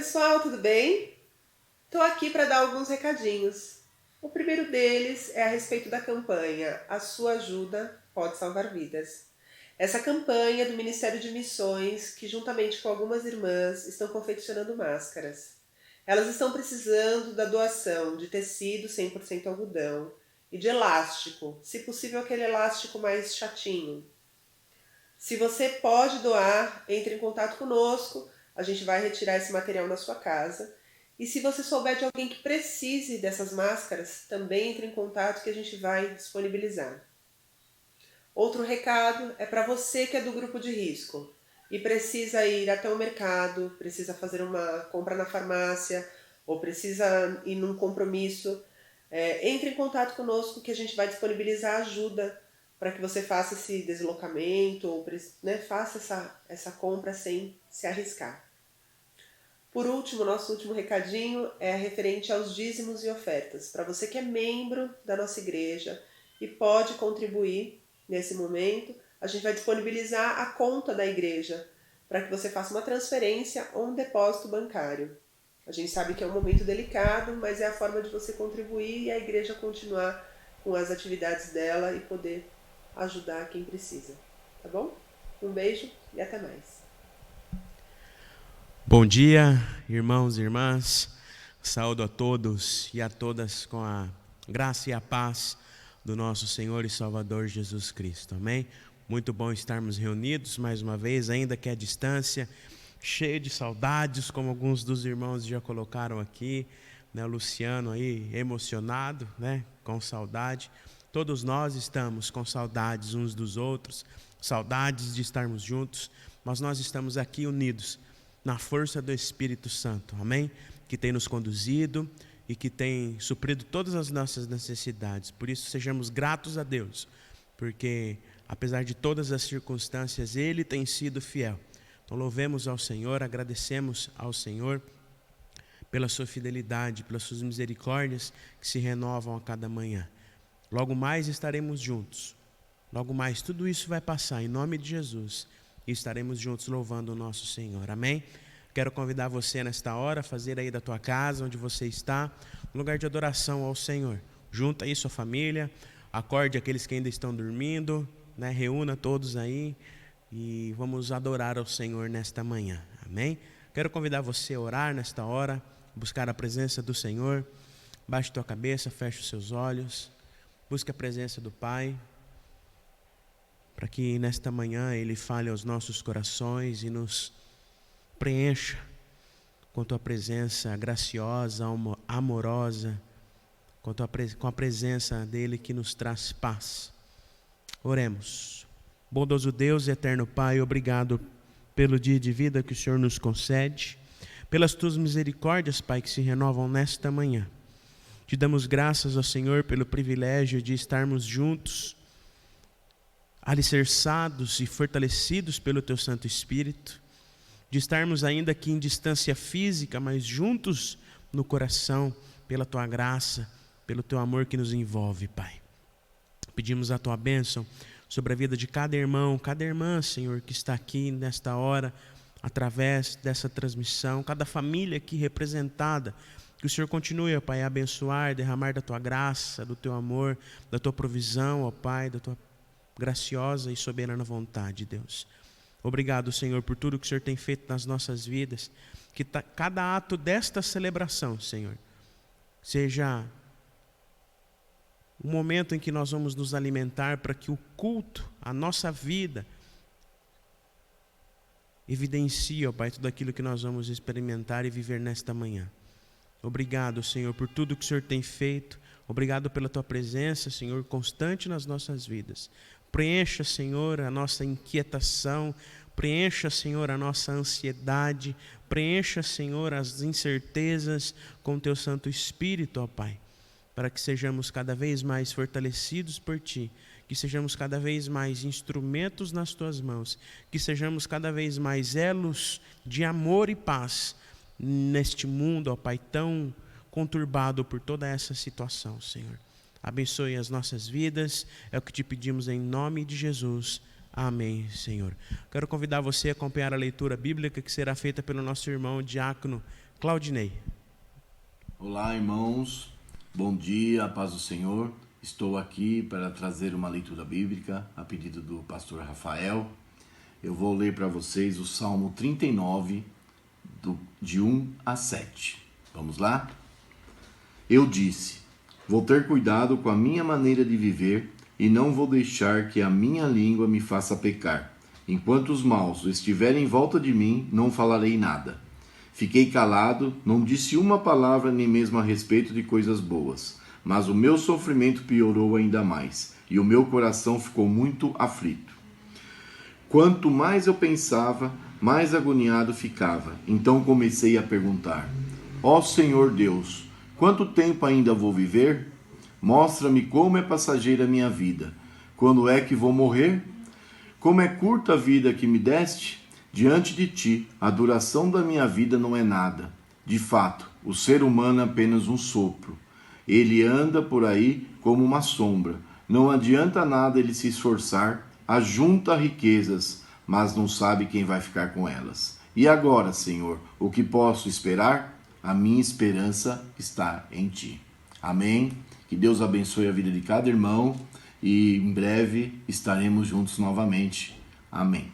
pessoal, tudo bem? Estou aqui para dar alguns recadinhos. O primeiro deles é a respeito da campanha A Sua Ajuda Pode Salvar Vidas. Essa campanha do Ministério de Missões, que juntamente com algumas irmãs estão confeccionando máscaras. Elas estão precisando da doação de tecido 100% algodão e de elástico, se possível aquele elástico mais chatinho. Se você pode doar, entre em contato conosco, a gente vai retirar esse material na sua casa. E se você souber de alguém que precise dessas máscaras, também entre em contato que a gente vai disponibilizar. Outro recado é para você que é do grupo de risco e precisa ir até o mercado, precisa fazer uma compra na farmácia ou precisa ir num compromisso. Entre em contato conosco que a gente vai disponibilizar ajuda para que você faça esse deslocamento ou faça essa compra sem se arriscar. Por último, nosso último recadinho é referente aos dízimos e ofertas. Para você que é membro da nossa igreja e pode contribuir nesse momento, a gente vai disponibilizar a conta da igreja para que você faça uma transferência ou um depósito bancário. A gente sabe que é um momento delicado, mas é a forma de você contribuir e a igreja continuar com as atividades dela e poder ajudar quem precisa. Tá bom? Um beijo e até mais. Bom dia, irmãos e irmãs. Saúdo a todos e a todas com a graça e a paz do nosso Senhor e Salvador Jesus Cristo. Amém? Muito bom estarmos reunidos mais uma vez, ainda que à distância, cheio de saudades, como alguns dos irmãos já colocaram aqui, né? O Luciano aí emocionado, né? Com saudade. Todos nós estamos com saudades uns dos outros, saudades de estarmos juntos, mas nós estamos aqui unidos na força do Espírito Santo, amém? Que tem nos conduzido e que tem suprido todas as nossas necessidades. Por isso sejamos gratos a Deus, porque apesar de todas as circunstâncias, Ele tem sido fiel. Então louvemos ao Senhor, agradecemos ao Senhor pela sua fidelidade, pelas suas misericórdias que se renovam a cada manhã. Logo mais estaremos juntos, logo mais tudo isso vai passar em nome de Jesus. E estaremos juntos louvando o nosso Senhor, amém? Quero convidar você nesta hora a fazer aí da tua casa, onde você está, um lugar de adoração ao Senhor. Junta aí sua família, acorde aqueles que ainda estão dormindo, né? Reúna todos aí e vamos adorar ao Senhor nesta manhã, amém? Quero convidar você a orar nesta hora, buscar a presença do Senhor. Baixe tua cabeça, feche os seus olhos, busque a presença do Pai, para que nesta manhã Ele fale aos nossos corações e nos preencha com tua presença graciosa, amorosa, com a presença dEle que nos traz paz. Oremos. Bondoso Deus e eterno Pai, obrigado pelo dia de vida que o Senhor nos concede, pelas tuas misericórdias, Pai, que se renovam nesta manhã. Te damos graças ao Senhor pelo privilégio de estarmos juntos, alicerçados e fortalecidos pelo Teu Santo Espírito, de estarmos ainda aqui em distância física, mas juntos no coração, pela Tua graça, pelo Teu amor que nos envolve, Pai. Pedimos a Tua bênção sobre a vida de cada irmão, cada irmã, Senhor, que está aqui nesta hora, através dessa transmissão, cada família aqui representada. Que o Senhor continue, ó Pai, a abençoar, derramar da Tua graça, do Teu amor, da Tua provisão, ó Pai, da Tua graciosa e soberana vontade, Deus. Obrigado, Senhor, por tudo que o Senhor tem feito nas nossas vidas. Que cada ato desta celebração, Senhor, seja um momento em que nós vamos nos alimentar para que o culto, a nossa vida, evidencie, ó Pai, tudo aquilo que nós vamos experimentar e viver nesta manhã. Obrigado, Senhor, por tudo que o Senhor tem feito. Obrigado pela Tua presença, Senhor, constante nas nossas vidas. Preencha, Senhor, a nossa inquietação, preencha, Senhor, a nossa ansiedade, preencha, Senhor, as incertezas com Teu Santo Espírito, ó Pai, para que sejamos cada vez mais fortalecidos por Ti, que sejamos cada vez mais instrumentos nas Tuas mãos, que sejamos cada vez mais elos de amor e paz neste mundo, ó Pai, tão conturbado por toda essa situação, Senhor. Abençoe as nossas vidas, é o que te pedimos em nome de Jesus. Amém, Senhor. Quero convidar você a acompanhar a leitura bíblica que será feita pelo nosso irmão diácono Claudinei. Olá, irmãos. Bom dia, a paz do Senhor. Estou aqui para trazer uma leitura bíblica a pedido do pastor Rafael. Eu vou ler para vocês o Salmo 39, de 1 a 7. Vamos lá? Eu disse: vou ter cuidado com a minha maneira de viver e não vou deixar que a minha língua me faça pecar. Enquanto os maus estiverem em volta de mim, não falarei nada. Fiquei calado, não disse uma palavra nem mesmo a respeito de coisas boas. Mas o meu sofrimento piorou ainda mais, e o meu coração ficou muito aflito. Quanto mais eu pensava, mais agoniado ficava. Então comecei a perguntar: ó Senhor Deus, quanto tempo ainda vou viver? Mostra-me como é passageira a minha vida. Quando é que vou morrer? Como é curta a vida que me deste? Diante de ti, a duração da minha vida não é nada. De fato, o ser humano é apenas um sopro. Ele anda por aí como uma sombra. Não adianta nada ele se esforçar, ajunta riquezas, mas não sabe quem vai ficar com elas. E agora, Senhor, o que posso esperar? A minha esperança está em ti. Amém? Que Deus abençoe a vida de cada irmão e em breve estaremos juntos novamente. Amém.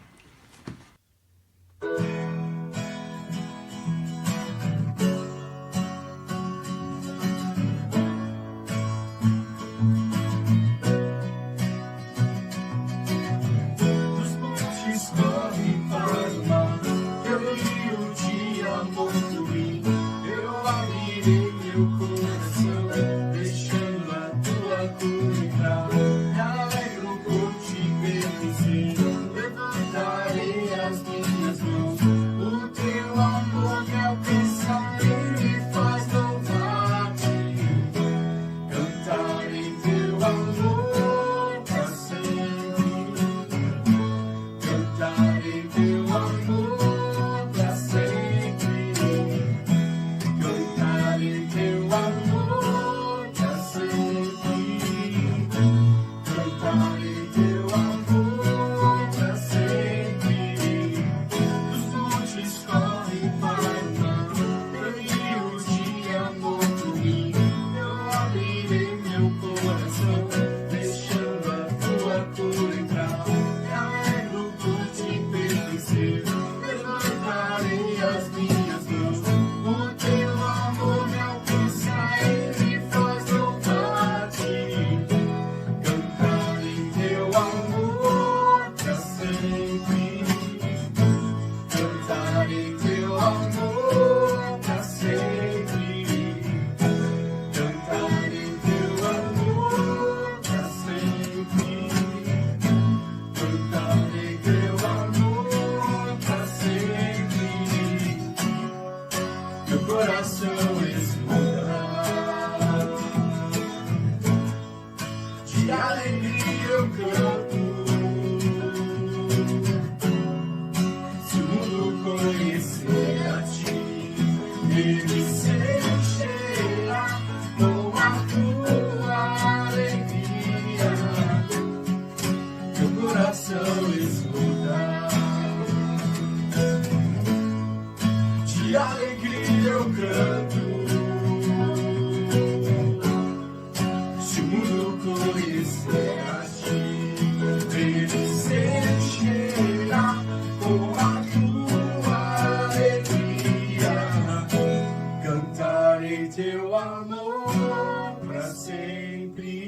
Cantarei teu amor pra sempre.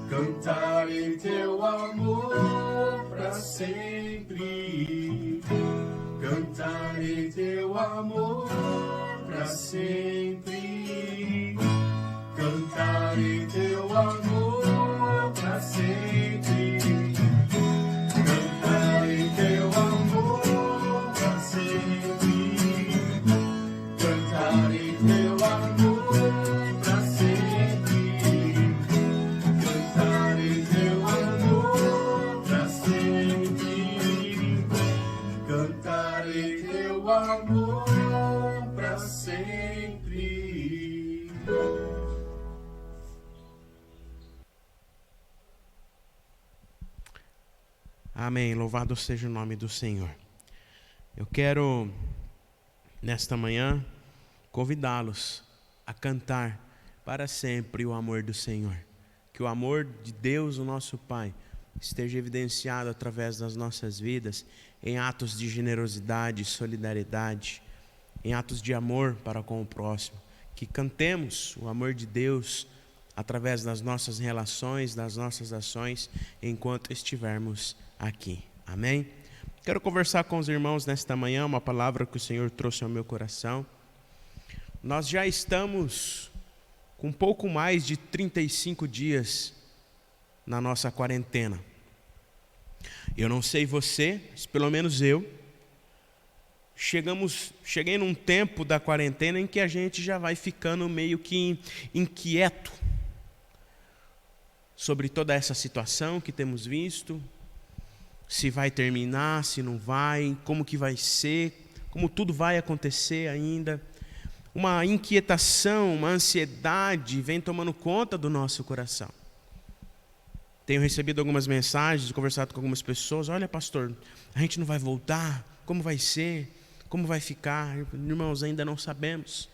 Cantarei teu amor pra sempre. Cantarei teu amor pra sempre. Cantarei teu amor pra sempre. Cantarei teu amor pra sempre. Cantarei teu amor pra sempre. Cantarei teu amor pra sempre. Amém. Louvado seja o nome do Senhor. Eu quero nesta manhã, convidá-los a cantar para sempre o amor do Senhor. Que o amor de Deus, o nosso Pai, esteja evidenciado através das nossas vidas, em atos de generosidade, solidariedade, em atos de amor para com o próximo. Que cantemos o amor de Deus através das nossas relações, das nossas ações, enquanto estivermos aqui. Amém? Quero conversar com os irmãos nesta manhã, uma palavra que o Senhor trouxe ao meu coração. Nós já estamos com pouco mais de 35 dias na nossa quarentena. Eu não sei você, mas pelo menos eu, cheguei num tempo da quarentena em que a gente já vai ficando meio que inquieto sobre toda essa situação que temos visto, se vai terminar, se não vai, como que vai ser, como tudo vai acontecer ainda. Uma inquietação, uma ansiedade vem tomando conta do nosso coração. Tenho recebido algumas mensagens, conversado com algumas pessoas. Olha, pastor, a gente não vai voltar? Como vai ser? Como vai ficar? Irmãos, ainda não sabemos.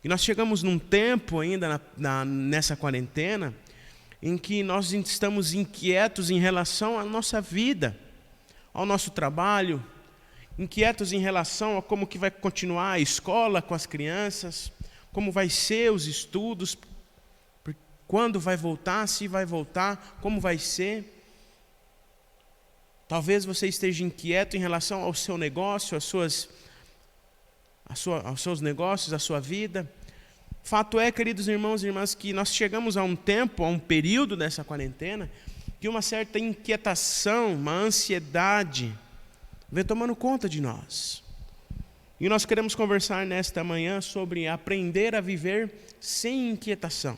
E nós chegamos num tempo ainda nessa quarentena em que nós estamos inquietos em relação à nossa vida, ao nosso trabalho, inquietos em relação a como que vai continuar a escola com as crianças, como vai ser os estudos, quando vai voltar, se vai voltar, como vai ser. Talvez você esteja inquieto em relação ao seu negócio, aos seus negócios, à sua vida. Fato é, queridos irmãos e irmãs, que nós chegamos a um tempo, a um período dessa quarentena, que uma certa inquietação, uma ansiedade vem tomando conta de nós. E nós queremos conversar nesta manhã sobre aprender a viver sem inquietação.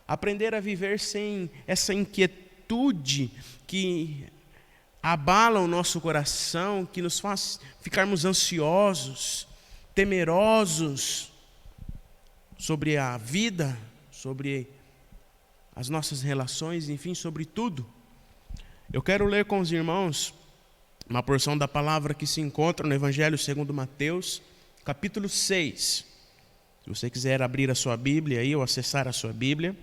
Aprender a viver sem essa inquietude que abala o nosso coração, que nos faz ficarmos ansiosos, temerosos sobre a vida, sobre as nossas relações, enfim, sobre tudo. Eu quero ler com os irmãos uma porção da palavra que se encontra no Evangelho segundo Mateus, capítulo 6. Se você quiser abrir a sua Bíblia aí, ou acessar a sua Bíblia.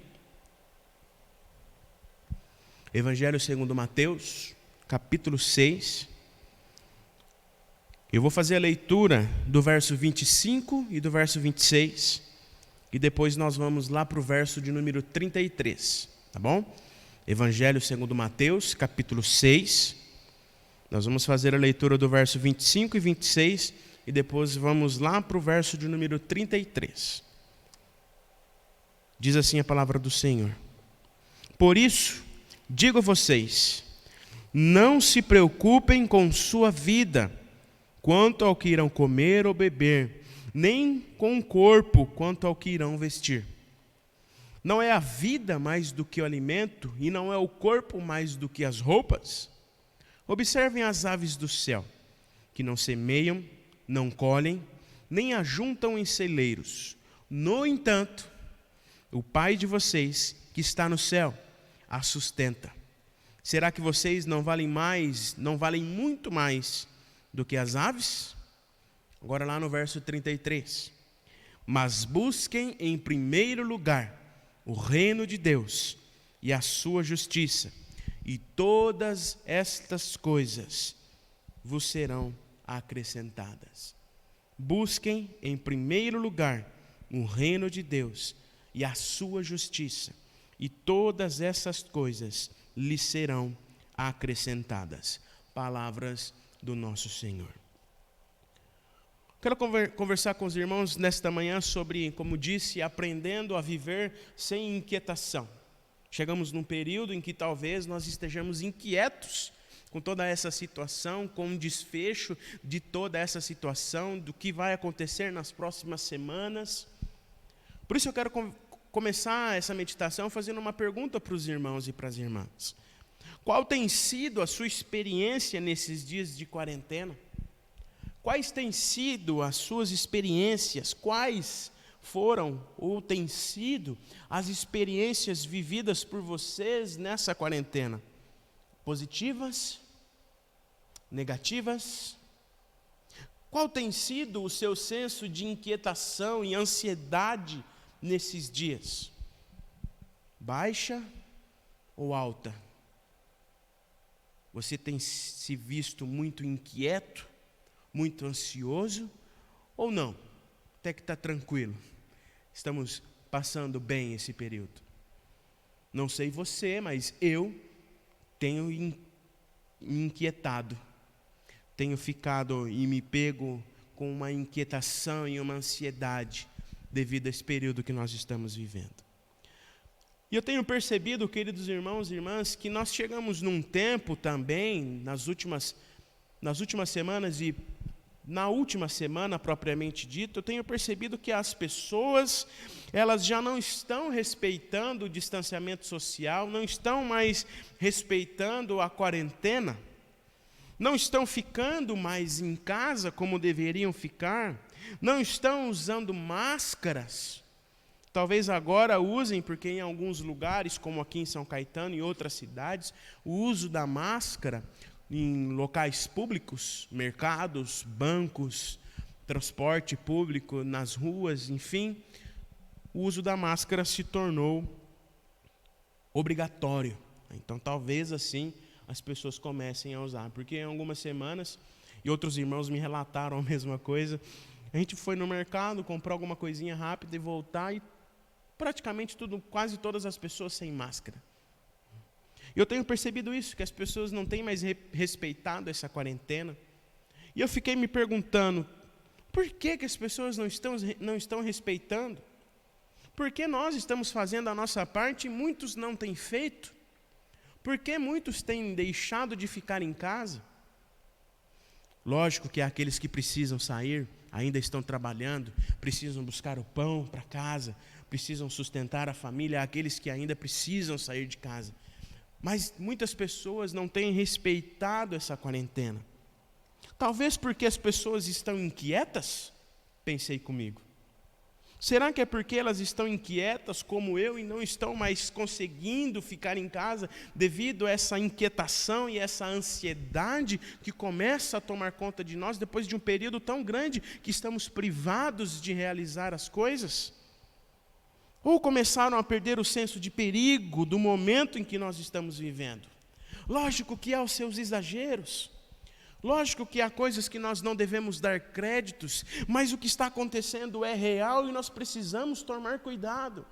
Evangelho segundo Mateus, capítulo 6. Eu vou fazer a leitura do verso 25 e do verso 26. E depois nós vamos lá para o verso de número 33, tá bom? Evangelho segundo Mateus, capítulo 6. Nós vamos fazer a leitura do verso 25 e 26 e depois vamos lá para o verso de número 33. Diz assim a palavra do Senhor: Por isso, digo a vocês, não se preocupem com sua vida, quanto ao que irão comer ou beber, nem com o corpo quanto ao que irão vestir. Não é a vida mais do que o alimento, e não é o corpo mais do que as roupas? Observem as aves do céu, que não semeiam, não colhem, nem ajuntam em celeiros. No entanto, o Pai de vocês, que está no céu, as sustenta. Será que vocês não valem muito mais do que as aves? Agora lá no verso 33. Mas busquem em primeiro lugar o reino de Deus e a sua justiça, e todas estas coisas vos serão acrescentadas. Busquem em primeiro lugar o reino de Deus e a sua justiça, e todas essas coisas lhes serão acrescentadas. Palavras do nosso Senhor. Quero conversar com os irmãos nesta manhã sobre, como disse, aprendendo a viver sem inquietação. Chegamos num período em que talvez nós estejamos inquietos com toda essa situação, com o desfecho de toda essa situação, do que vai acontecer nas próximas semanas. Por isso eu quero começar essa meditação fazendo uma pergunta para os irmãos e para as irmãs. Qual tem sido a sua experiência nesses dias de quarentena? Quais têm sido as suas experiências? Quais foram ou têm sido as experiências vividas por vocês nessa quarentena? Positivas? Negativas? Qual tem sido o seu senso de inquietação e ansiedade nesses dias? Baixa ou alta? Você tem se visto muito inquieto, muito ansioso ou não? Até que está tranquilo. Estamos passando bem esse período. Não sei você, mas eu tenho me inquietado. Tenho ficado e me pego com uma inquietação e uma ansiedade devido a esse período que nós estamos vivendo. E eu tenho percebido, queridos irmãos e irmãs, que nós chegamos num tempo também, nas últimas semanas e na última semana propriamente dito, eu tenho percebido que as pessoas, elas já não estão respeitando o distanciamento social, não estão mais respeitando a quarentena, não estão ficando mais em casa como deveriam ficar, não estão usando máscaras. Talvez agora usem, porque em alguns lugares, como aqui em São Caetano e outras cidades, o uso da máscara em locais públicos, mercados, bancos, transporte público, nas ruas, enfim, o uso da máscara se tornou obrigatório. Então, talvez assim as pessoas comecem a usar, porque em algumas semanas, e outros irmãos me relataram a mesma coisa, a gente foi no mercado, comprar alguma coisinha rápida e voltar, e praticamente quase todas as pessoas sem máscara. Eu tenho percebido isso, que as pessoas não têm mais respeitado essa quarentena. E eu fiquei me perguntando, por que as pessoas não estão respeitando? Por que nós estamos fazendo a nossa parte e muitos não têm feito? Por que muitos têm deixado de ficar em casa? Lógico que aqueles que precisam sair, ainda estão trabalhando, precisam buscar o pão para casa, precisam sustentar a família, aqueles que ainda precisam sair de casa. Mas muitas pessoas não têm respeitado essa quarentena. Talvez porque as pessoas estão inquietas, pensei comigo. Será que é porque elas estão inquietas como eu e não estão mais conseguindo ficar em casa devido a essa inquietação e essa ansiedade que começa a tomar conta de nós depois de um período tão grande que estamos privados de realizar as coisas? Ou começaram a perder o senso de perigo do momento em que nós estamos vivendo? Lógico que há os seus exageros. Lógico que há coisas que nós não devemos dar créditos, mas o que está acontecendo é real e nós precisamos tomar cuidado.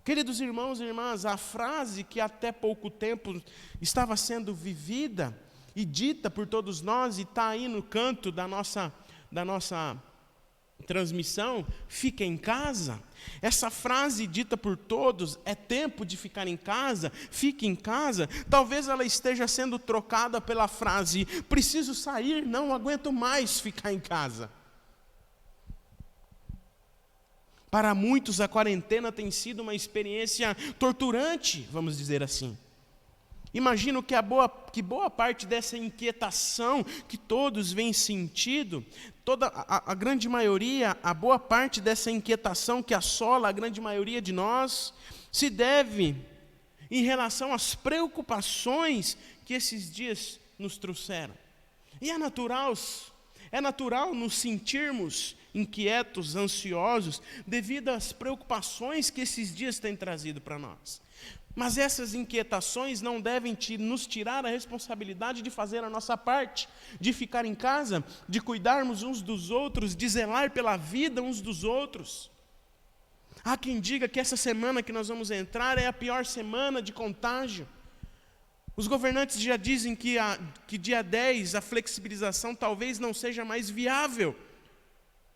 Queridos irmãos e irmãs, a frase que até pouco tempo estava sendo vivida e dita por todos nós, e está aí no canto da nossa transmissão, fica em casa. Essa frase dita por todos, é tempo de ficar em casa, fique em casa, talvez ela esteja sendo trocada pela frase, preciso sair, não aguento mais ficar em casa. Para muitos a quarentena tem sido uma experiência torturante, vamos dizer assim. Imagino que boa parte dessa inquietação que todos vêm sentindo, a grande maioria, a boa parte dessa inquietação que assola a grande maioria de nós, se deve em relação às preocupações que esses dias nos trouxeram. E é natural nos sentirmos inquietos, ansiosos, devido às preocupações que esses dias têm trazido para nós. Mas essas inquietações não devem nos tirar a responsabilidade de fazer a nossa parte, de ficar em casa, de cuidarmos uns dos outros, de zelar pela vida uns dos outros. Há quem diga que essa semana que nós vamos entrar é a pior semana de contágio. Os governantes já dizem que dia 10 a flexibilização talvez não seja mais viável.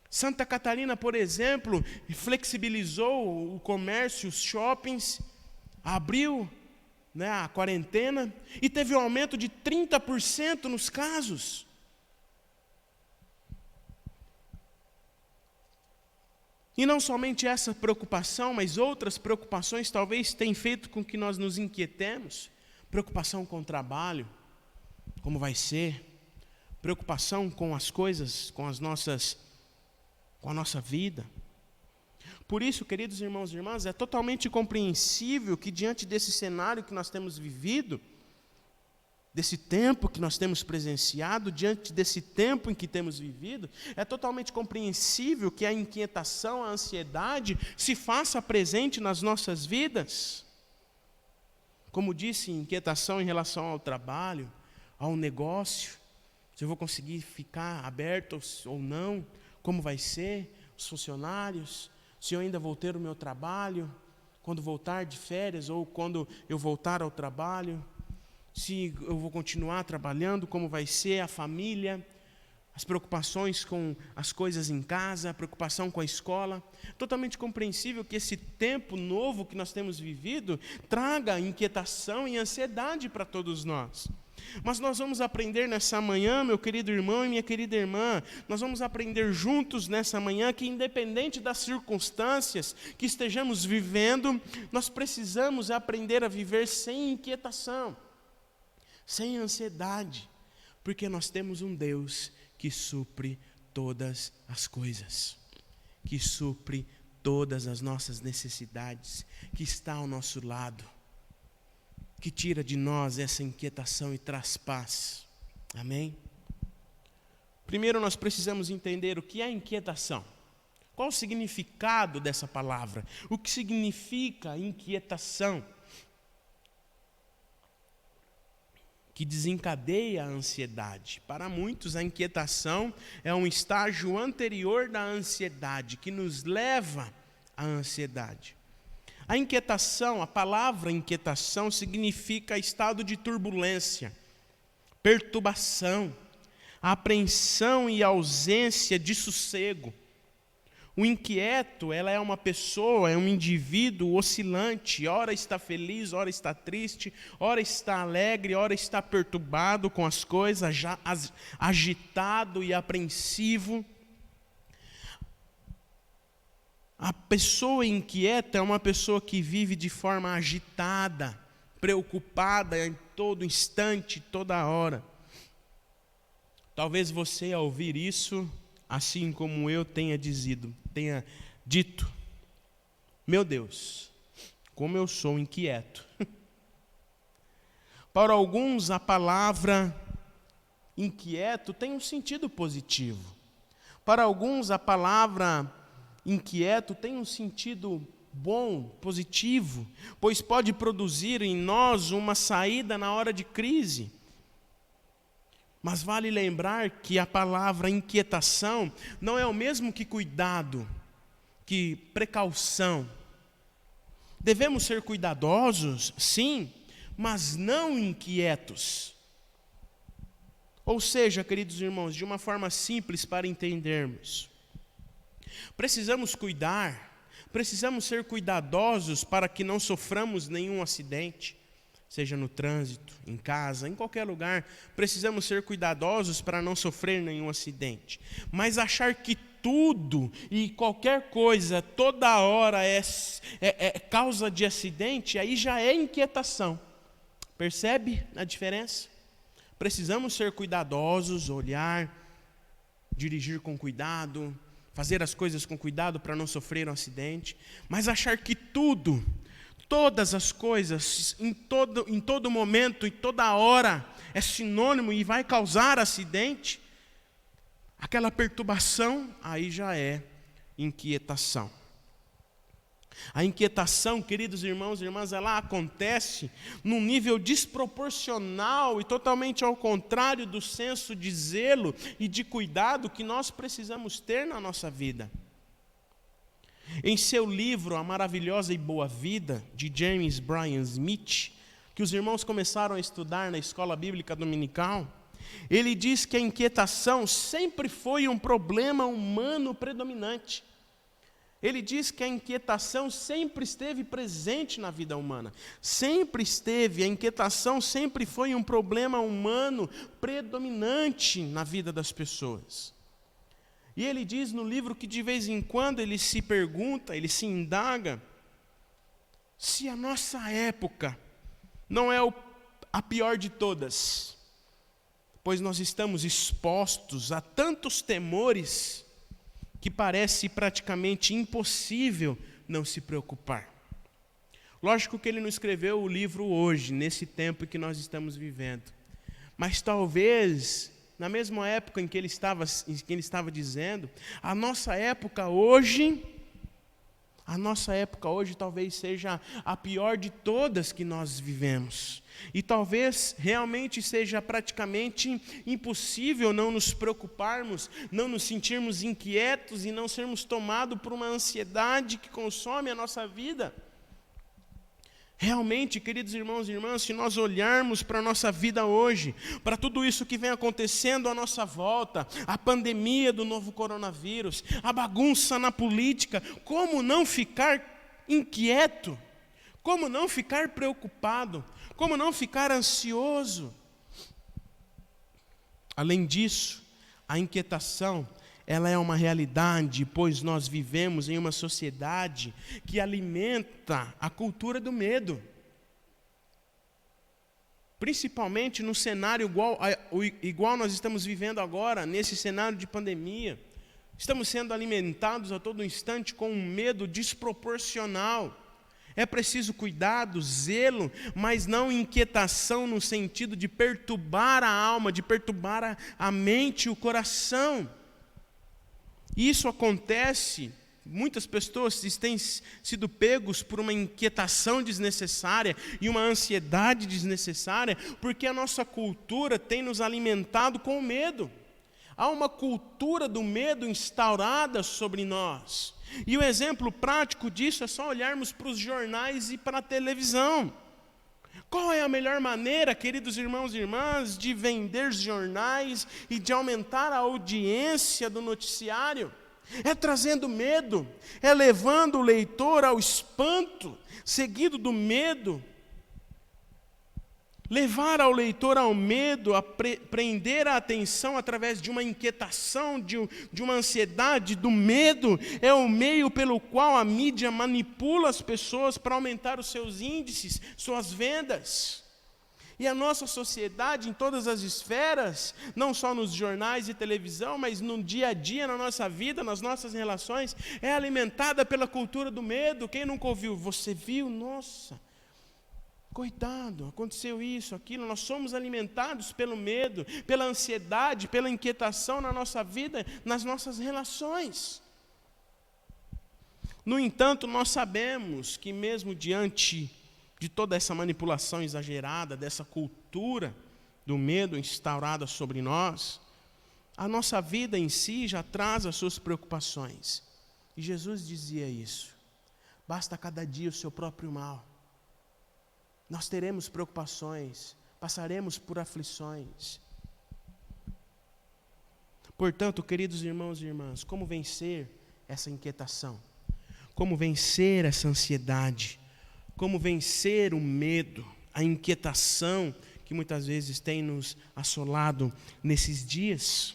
Santa Catarina, por exemplo, flexibilizou o comércio, os shoppings, abriu a quarentena e teve um aumento de 30% nos casos. E não somente essa preocupação, mas outras preocupações talvez tenham feito com que nós nos inquietemos. Preocupação com o trabalho, como vai ser, preocupação com as coisas, com a nossa vida. Por isso, queridos irmãos e irmãs, é totalmente compreensível que diante desse cenário que nós temos vivido, desse tempo que nós temos presenciado, diante desse tempo em que temos vivido, é totalmente compreensível que a inquietação, a ansiedade se faça presente nas nossas vidas. Como disse, inquietação em relação ao trabalho, ao negócio, se eu vou conseguir ficar aberto ou não, como vai ser, os funcionários, se eu ainda vou ter o meu trabalho, quando voltar de férias ou quando eu voltar ao trabalho, se eu vou continuar trabalhando, como vai ser a família, as preocupações com as coisas em casa, a preocupação com a escola. Totalmente compreensível que esse tempo novo que nós temos vivido traga inquietação e ansiedade para todos nós. Mas nós vamos aprender nessa manhã, meu querido irmão e minha querida irmã, nós vamos aprender juntos nessa manhã que, independente das circunstâncias que estejamos vivendo, nós precisamos aprender a viver sem inquietação, sem ansiedade, porque nós temos um Deus que supre todas as coisas, que supre todas as nossas necessidades, que está ao nosso lado, que tira de nós essa inquietação e traz paz. Amém? Primeiro nós precisamos entender o que é inquietação. Qual o significado dessa palavra? O que significa inquietação? Que desencadeia a ansiedade. Para muitos, a inquietação é um estágio anterior da ansiedade, que nos leva à ansiedade. A inquietação, a palavra inquietação, significa estado de turbulência, perturbação, apreensão e ausência de sossego. O inquieto, ela é uma pessoa, é um indivíduo oscilante, ora está feliz, ora está triste, ora está alegre, ora está perturbado com as coisas, agitado e apreensivo. A pessoa inquieta é uma pessoa que vive de forma agitada, preocupada em todo instante, toda hora. Talvez você, ao ouvir isso, assim como eu tenha dito, meu Deus, como eu sou inquieto. Para alguns, a palavra inquieto tem um sentido positivo. Para alguns, a palavra inquieto tem um sentido bom, positivo, pois pode produzir em nós uma saída na hora de crise. Mas vale lembrar que a palavra inquietação não é o mesmo que cuidado, que precaução. Devemos ser cuidadosos, sim, mas não inquietos. Ou seja, queridos irmãos, de uma forma simples para entendermos, precisamos ser cuidadosos para que não soframos nenhum acidente, seja no trânsito, em casa, em qualquer lugar. Precisamos ser cuidadosos para não sofrer nenhum acidente. Mas achar que tudo e qualquer coisa, toda hora é causa de acidente, aí já é inquietação. Percebe a diferença? Precisamos ser cuidadosos, olhar, dirigir com cuidado, fazer as coisas com cuidado para não sofrer um acidente, mas achar que tudo, todas as coisas, em todo momento, em toda hora, é sinônimo e vai causar acidente, aquela perturbação, aí já é inquietação. A inquietação, queridos irmãos e irmãs, ela acontece num nível desproporcional e totalmente ao contrário do senso de zelo e de cuidado que nós precisamos ter na nossa vida. Em seu livro A Maravilhosa e Boa Vida, de James Bryan Smith, que os irmãos começaram a estudar na escola bíblica dominical, ele diz que a inquietação sempre foi um problema humano predominante. Ele diz que a inquietação sempre esteve presente na vida humana. Sempre esteve, a inquietação sempre foi um problema humano predominante na vida das pessoas. E ele diz no livro que de vez em quando ele se pergunta, ele se indaga, se a nossa época não é a pior de todas, pois nós estamos expostos a tantos temores que parece praticamente impossível não se preocupar. Lógico que ele não escreveu o livro hoje, nesse tempo que nós estamos vivendo. Mas talvez, na mesma época em que ele estava dizendo, a nossa época hoje talvez seja a pior de todas que nós vivemos. E talvez realmente seja praticamente impossível não nos preocuparmos, não nos sentirmos inquietos e não sermos tomados por uma ansiedade que consome a nossa vida. Realmente, queridos irmãos e irmãs, se nós olharmos para a nossa vida hoje, para tudo isso que vem acontecendo à nossa volta, a pandemia do novo coronavírus, a bagunça na política, como não ficar inquieto? Como não ficar preocupado? Como não ficar ansioso? Além disso, a inquietação, ela é uma realidade, pois nós vivemos em uma sociedade que alimenta a cultura do medo. Principalmente no cenário igual nós estamos vivendo agora, nesse cenário de pandemia. Estamos sendo alimentados a todo instante com um medo desproporcional. É preciso cuidado, zelo, mas não inquietação no sentido de perturbar a alma, de perturbar a mente e o coração. Isso acontece, muitas pessoas têm sido pegos por uma inquietação desnecessária e uma ansiedade desnecessária, porque a nossa cultura tem nos alimentado com o medo. Há uma cultura do medo instaurada sobre nós. E o exemplo prático disso é só olharmos para os jornais e para a televisão. Qual é a melhor maneira, queridos irmãos e irmãs, de vender jornais e de aumentar a audiência do noticiário? É trazendo medo, é levando o leitor ao espanto, seguido do medo. Levar ao leitor ao medo, a prender a atenção através de uma inquietação, de uma ansiedade, do medo, é o meio pelo qual a mídia manipula as pessoas para aumentar os seus índices, suas vendas. E a nossa sociedade, em todas as esferas, não só nos jornais e televisão, mas no dia a dia, na nossa vida, nas nossas relações, é alimentada pela cultura do medo. Quem nunca ouviu? Você viu? Nossa! Coitado, aconteceu isso, aquilo. Nós somos alimentados pelo medo, pela ansiedade, pela inquietação na nossa vida, nas nossas relações. No entanto, nós sabemos que mesmo diante de toda essa manipulação exagerada, dessa cultura do medo instaurada sobre nós, a nossa vida em si já traz as suas preocupações. E Jesus dizia isso: basta cada dia o seu próprio mal. Nós teremos preocupações, passaremos por aflições. Portanto, queridos irmãos e irmãs, como vencer essa inquietação? Como vencer essa ansiedade? Como vencer o medo, a inquietação que muitas vezes tem nos assolado nesses dias?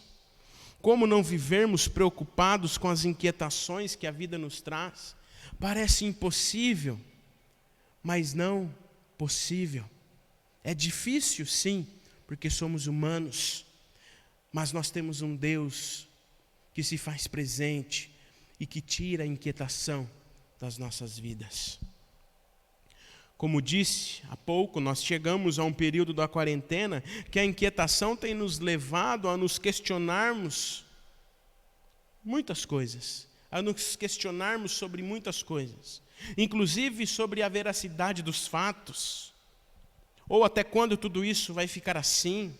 Como não vivermos preocupados com as inquietações que a vida nos traz? Parece impossível, mas não possível. É difícil, sim, porque somos humanos, mas nós temos um Deus que se faz presente e que tira a inquietação das nossas vidas. Como disse há pouco, nós chegamos a um período da quarentena que a inquietação tem nos levado a nos questionarmos muitas coisas, a nos questionarmos sobre muitas coisas, inclusive sobre a veracidade dos fatos, ou até quando tudo isso vai ficar assim,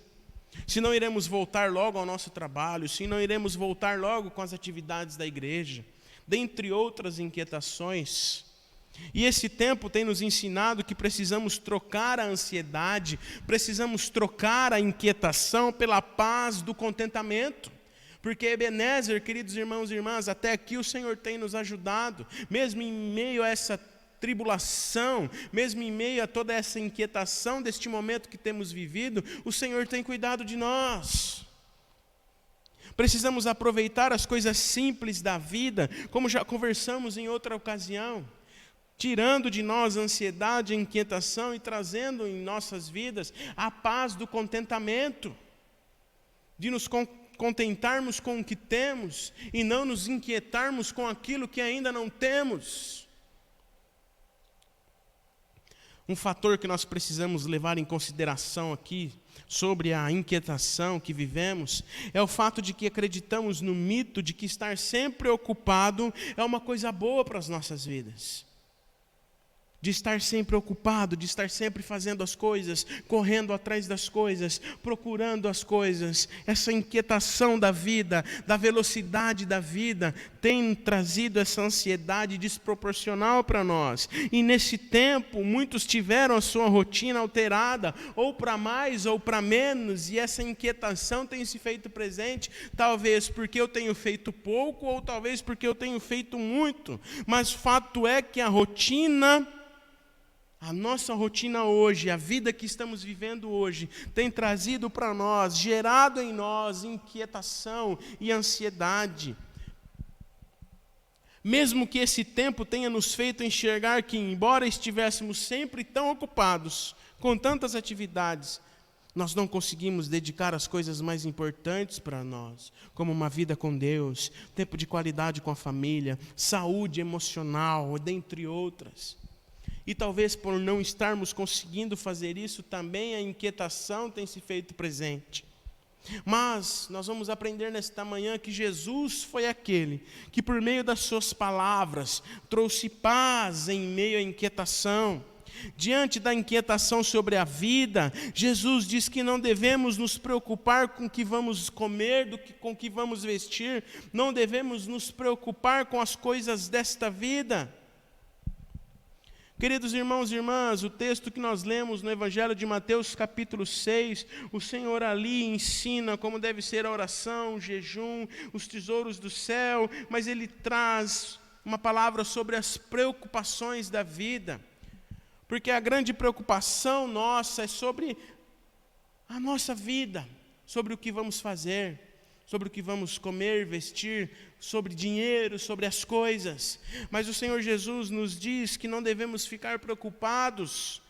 se não iremos voltar logo ao nosso trabalho, se não iremos voltar logo com as atividades da igreja, dentre outras inquietações. E esse tempo tem nos ensinado que precisamos trocar a ansiedade, precisamos trocar a inquietação pela paz do contentamento. Porque Ebenezer, queridos irmãos e irmãs, até aqui o Senhor tem nos ajudado, mesmo em meio a essa tribulação, mesmo em meio a toda essa inquietação deste momento que temos vivido, o Senhor tem cuidado de nós. Precisamos aproveitar as coisas simples da vida, como já conversamos em outra ocasião, tirando de nós a ansiedade, a inquietação e trazendo em nossas vidas a paz do contentamento, de nos contentarmos com o que temos e não nos inquietarmos com aquilo que ainda não temos. Um fator que nós precisamos levar em consideração aqui sobre a inquietação que vivemos é o fato de que acreditamos no mito de que estar sempre ocupado é uma coisa boa para as nossas vidas. De estar sempre ocupado, de estar sempre fazendo as coisas, correndo atrás das coisas, procurando as coisas. Essa inquietação da vida, da velocidade da vida, tem trazido essa ansiedade desproporcional para nós. E nesse tempo, muitos tiveram a sua rotina alterada, ou para mais ou para menos, e essa inquietação tem se feito presente, talvez porque eu tenho feito pouco, ou talvez porque eu tenho feito muito. Mas fato é que a nossa rotina hoje, a vida que estamos vivendo hoje, tem trazido para nós, gerado em nós inquietação e ansiedade. Mesmo que esse tempo tenha nos feito enxergar que, embora estivéssemos sempre tão ocupados, com tantas atividades, nós não conseguimos dedicar as coisas mais importantes para nós, como uma vida com Deus, tempo de qualidade com a família, saúde emocional, dentre outras. E talvez por não estarmos conseguindo fazer isso, também a inquietação tem se feito presente. Mas nós vamos aprender nesta manhã que Jesus foi aquele que, por meio das suas palavras, trouxe paz em meio à inquietação. Diante da inquietação sobre a vida, Jesus diz que não devemos nos preocupar com o que vamos comer, com o que vamos vestir, não devemos nos preocupar com as coisas desta vida. Queridos irmãos e irmãs, o texto que nós lemos no Evangelho de Mateus capítulo 6, o Senhor ali ensina como deve ser a oração, o jejum, os tesouros do céu, mas Ele traz uma palavra sobre as preocupações da vida, porque a grande preocupação nossa é sobre a nossa vida, sobre o que vamos fazer, sobre o que vamos comer, vestir, sobre dinheiro, sobre as coisas. Mas o Senhor Jesus nos diz que não devemos ficar preocupados,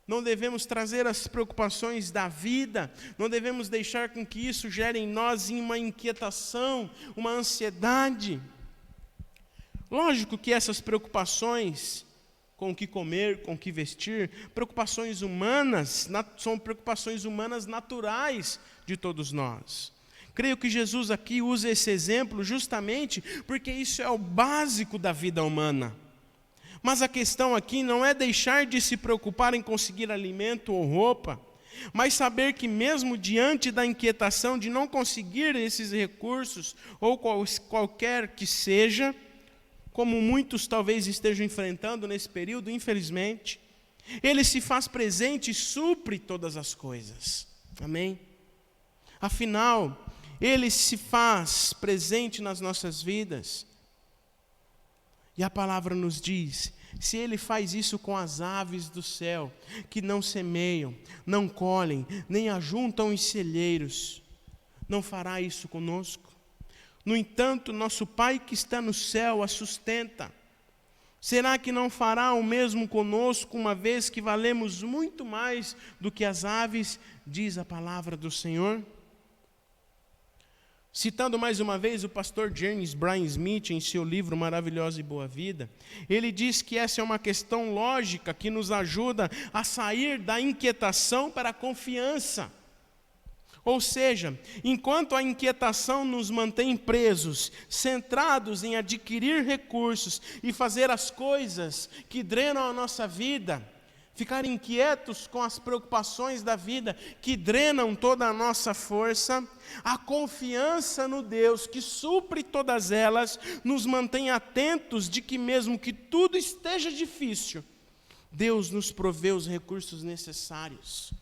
não devemos trazer as preocupações da vida, não devemos deixar com que isso gere em nós uma inquietação, uma ansiedade. Lógico que essas preocupações, com o que comer, com o que vestir, preocupações humanas, são preocupações humanas naturais de todos nós. Creio que Jesus aqui usa esse exemplo justamente porque isso é o básico da vida humana. Mas a questão aqui não é deixar de se preocupar em conseguir alimento ou roupa, mas saber que mesmo diante da inquietação de não conseguir esses recursos, ou qualquer que seja, como muitos talvez estejam enfrentando nesse período, infelizmente, Ele se faz presente e supre todas as coisas. Amém? Afinal, Ele se faz presente nas nossas vidas. E a palavra nos diz, se Ele faz isso com as aves do céu, que não semeiam, não colhem, nem ajuntam em celeiros, não fará isso conosco? No entanto, nosso Pai que está no céu a sustenta. Será que não fará o mesmo conosco, uma vez que valemos muito mais do que as aves, diz a palavra do Senhor? Citando mais uma vez o pastor James Bryan Smith em seu livro Maravilhosa e Boa Vida, ele diz que essa é uma questão lógica que nos ajuda a sair da inquietação para a confiança. Ou seja, enquanto a inquietação nos mantém presos, centrados em adquirir recursos e fazer as coisas que drenam a nossa vida, ficar inquietos com as preocupações da vida que drenam toda a nossa força, a confiança no Deus que supre todas elas, nos mantém atentos de que mesmo que tudo esteja difícil, Deus nos provê os recursos necessários.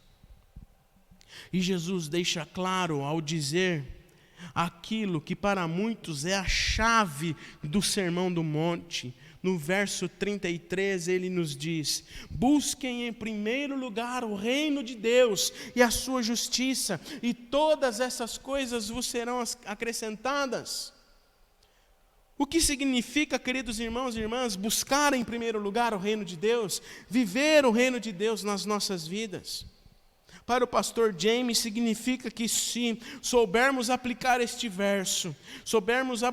E Jesus deixa claro ao dizer aquilo que para muitos é a chave do Sermão do Monte. No verso 33 ele nos diz: busquem em primeiro lugar o reino de Deus e a sua justiça, e todas essas coisas vos serão acrescentadas. O que significa, queridos irmãos e irmãs, buscar em primeiro lugar o reino de Deus, viver o reino de Deus nas nossas vidas? Para o pastor James, significa que se soubermos aplicar este verso, soubermos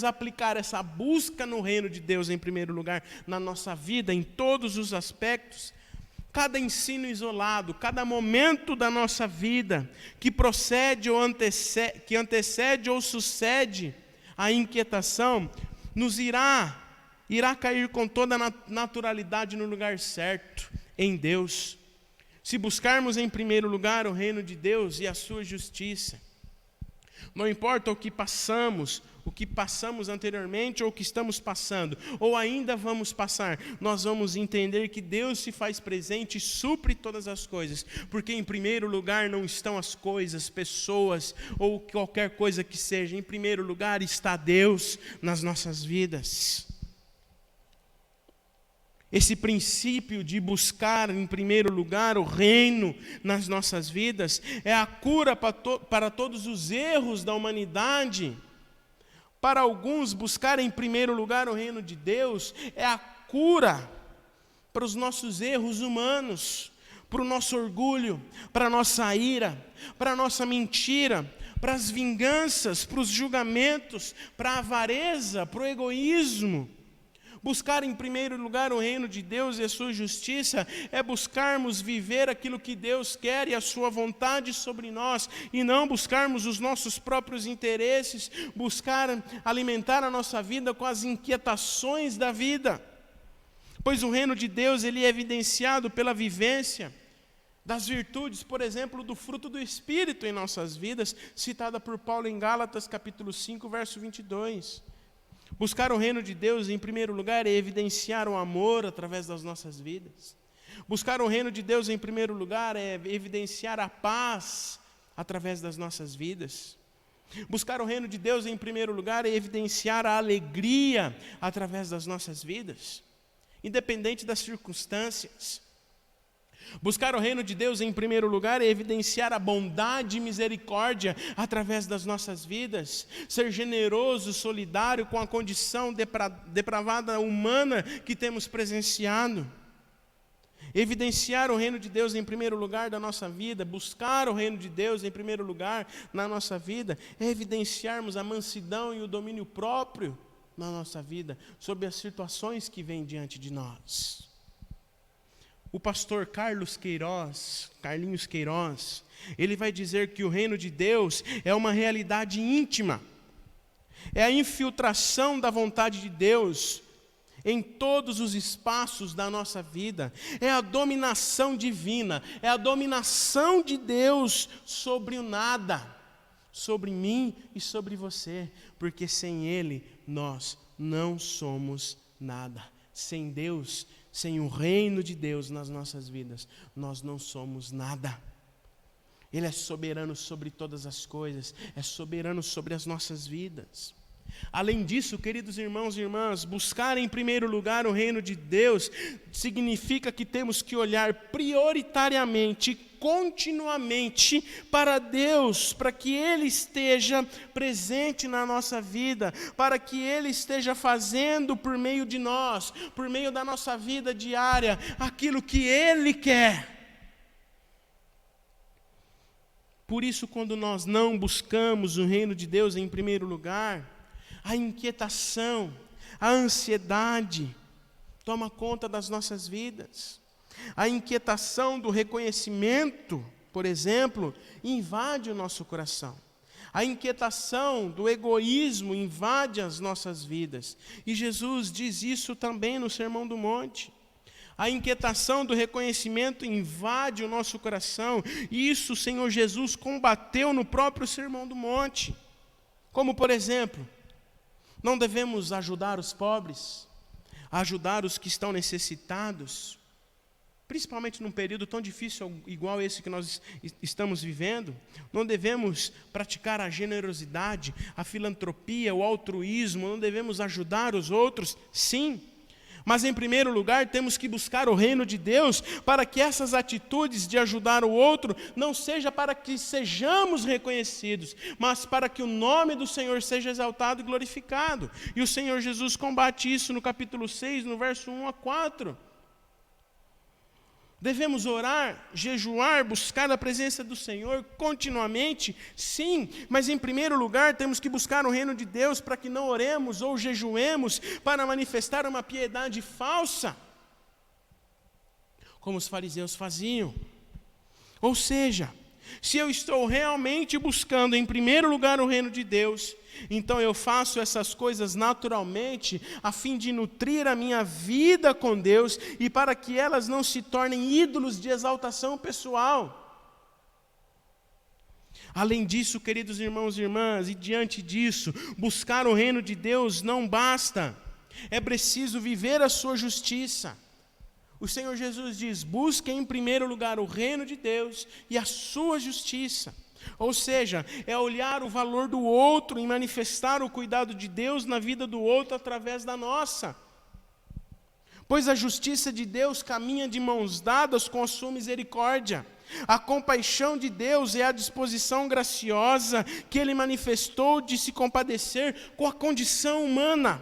aplicar essa busca no reino de Deus em primeiro lugar, na nossa vida, em todos os aspectos, Cada ensino isolado, cada momento da nossa vida que procede ou que antecede ou sucede a inquietação, nos irá cair com toda naturalidade no lugar certo, em Deus. Se buscarmos em primeiro lugar o reino de Deus e a sua justiça, não importa o que passamos anteriormente ou o que estamos passando, ou ainda vamos passar, nós vamos entender que Deus se faz presente e supre todas as coisas, porque em primeiro lugar não estão as coisas, pessoas ou qualquer coisa que seja, em primeiro lugar está Deus nas nossas vidas. Esse princípio de buscar em primeiro lugar o reino nas nossas vidas é a cura para todos os erros da humanidade. Para alguns, buscar em primeiro lugar o reino de Deus é a cura para os nossos erros humanos, para o nosso orgulho, para a nossa ira, para a nossa mentira, para as vinganças, para os julgamentos, para a avareza, para o egoísmo. Buscar em primeiro lugar o reino de Deus e a sua justiça é buscarmos viver aquilo que Deus quer e a sua vontade sobre nós, e não buscarmos os nossos próprios interesses, buscar alimentar a nossa vida com as inquietações da vida. Pois o reino de Deus ele é evidenciado pela vivência das virtudes, por exemplo, do fruto do Espírito em nossas vidas, citada por Paulo em Gálatas capítulo 5, verso 22. Buscar o reino de Deus, em primeiro lugar, é evidenciar o amor através das nossas vidas. Buscar o reino de Deus, em primeiro lugar, é evidenciar a paz através das nossas vidas. Buscar o reino de Deus, em primeiro lugar, é evidenciar a alegria através das nossas vidas, independente das circunstâncias. Buscar o reino de Deus, em primeiro lugar, é evidenciar a bondade e misericórdia através das nossas vidas, ser generoso, solidário com a condição depravada humana que temos presenciado. Evidenciar o reino de Deus em primeiro lugar da nossa vida, buscar o reino de Deus em primeiro lugar na nossa vida, é evidenciarmos a mansidão e o domínio próprio na nossa vida, sobre as situações que vêm diante de nós. O pastor Carlinhos Queiroz, ele vai dizer que o reino de Deus é uma realidade íntima, é a infiltração da vontade de Deus em todos os espaços da nossa vida, é a dominação divina, é a dominação de Deus sobre o nada, sobre mim e sobre você, porque sem Ele nós não somos nada. Sem Deus, sem o reino de Deus nas nossas vidas, nós não somos nada. Ele é soberano sobre todas as coisas, é soberano sobre as nossas vidas. Além disso, queridos irmãos e irmãs, buscar em primeiro lugar o reino de Deus significa que temos que olhar prioritariamente, continuamente para Deus, para que Ele esteja presente na nossa vida, para que Ele esteja fazendo por meio de nós, por meio da nossa vida diária, aquilo que Ele quer. Por isso, quando nós não buscamos o reino de Deus em primeiro lugar, a inquietação, a ansiedade toma conta das nossas vidas. A inquietação do reconhecimento, por exemplo, invade o nosso coração. A inquietação do egoísmo invade as nossas vidas. E Jesus diz isso também no Sermão do Monte. A inquietação do reconhecimento invade o nosso coração. E isso o Senhor Jesus combateu no próprio Sermão do Monte. Como, por exemplo, não devemos ajudar os pobres, ajudar os que estão necessitados, principalmente num período tão difícil igual esse que nós estamos vivendo. Não devemos praticar a generosidade, a filantropia, o altruísmo, não devemos ajudar os outros, sim. Mas em primeiro lugar temos que buscar o reino de Deus para que essas atitudes de ajudar o outro não seja para que sejamos reconhecidos, mas para que o nome do Senhor seja exaltado e glorificado. E o Senhor Jesus combate isso no capítulo 6, no verso 1 a 4. Devemos orar, jejuar, buscar a presença do Senhor continuamente? Sim, mas em primeiro lugar temos que buscar o reino de Deus para que não oremos ou jejuemos para manifestar uma piedade falsa. como os fariseus faziam. Ou seja, se eu estou realmente buscando em primeiro lugar o reino de Deus, então eu faço essas coisas naturalmente, a fim de nutrir a minha vida com Deus e para que elas não se tornem ídolos de exaltação pessoal. Além disso, queridos irmãos e irmãs, e diante disso, buscar o reino de Deus não basta, é preciso viver a sua justiça. O Senhor Jesus diz: busquem em primeiro lugar o reino de Deus e a sua justiça. Ou seja, é olhar o valor do outro e manifestar o cuidado de Deus na vida do outro através da nossa. Pois a justiça de Deus caminha de mãos dadas com a sua misericórdia. A compaixão de Deus é a disposição graciosa que Ele manifestou de se compadecer com a condição humana.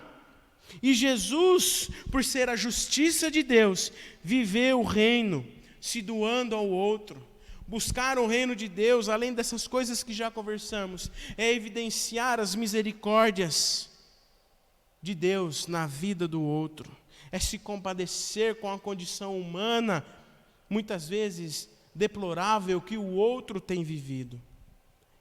E Jesus, por ser a justiça de Deus, viveu o reino, se doando ao outro. Buscar o reino de Deus, além dessas coisas que já conversamos, é evidenciar as misericórdias de Deus na vida do outro. É se compadecer com a condição humana, muitas vezes deplorável, que o outro tem vivido.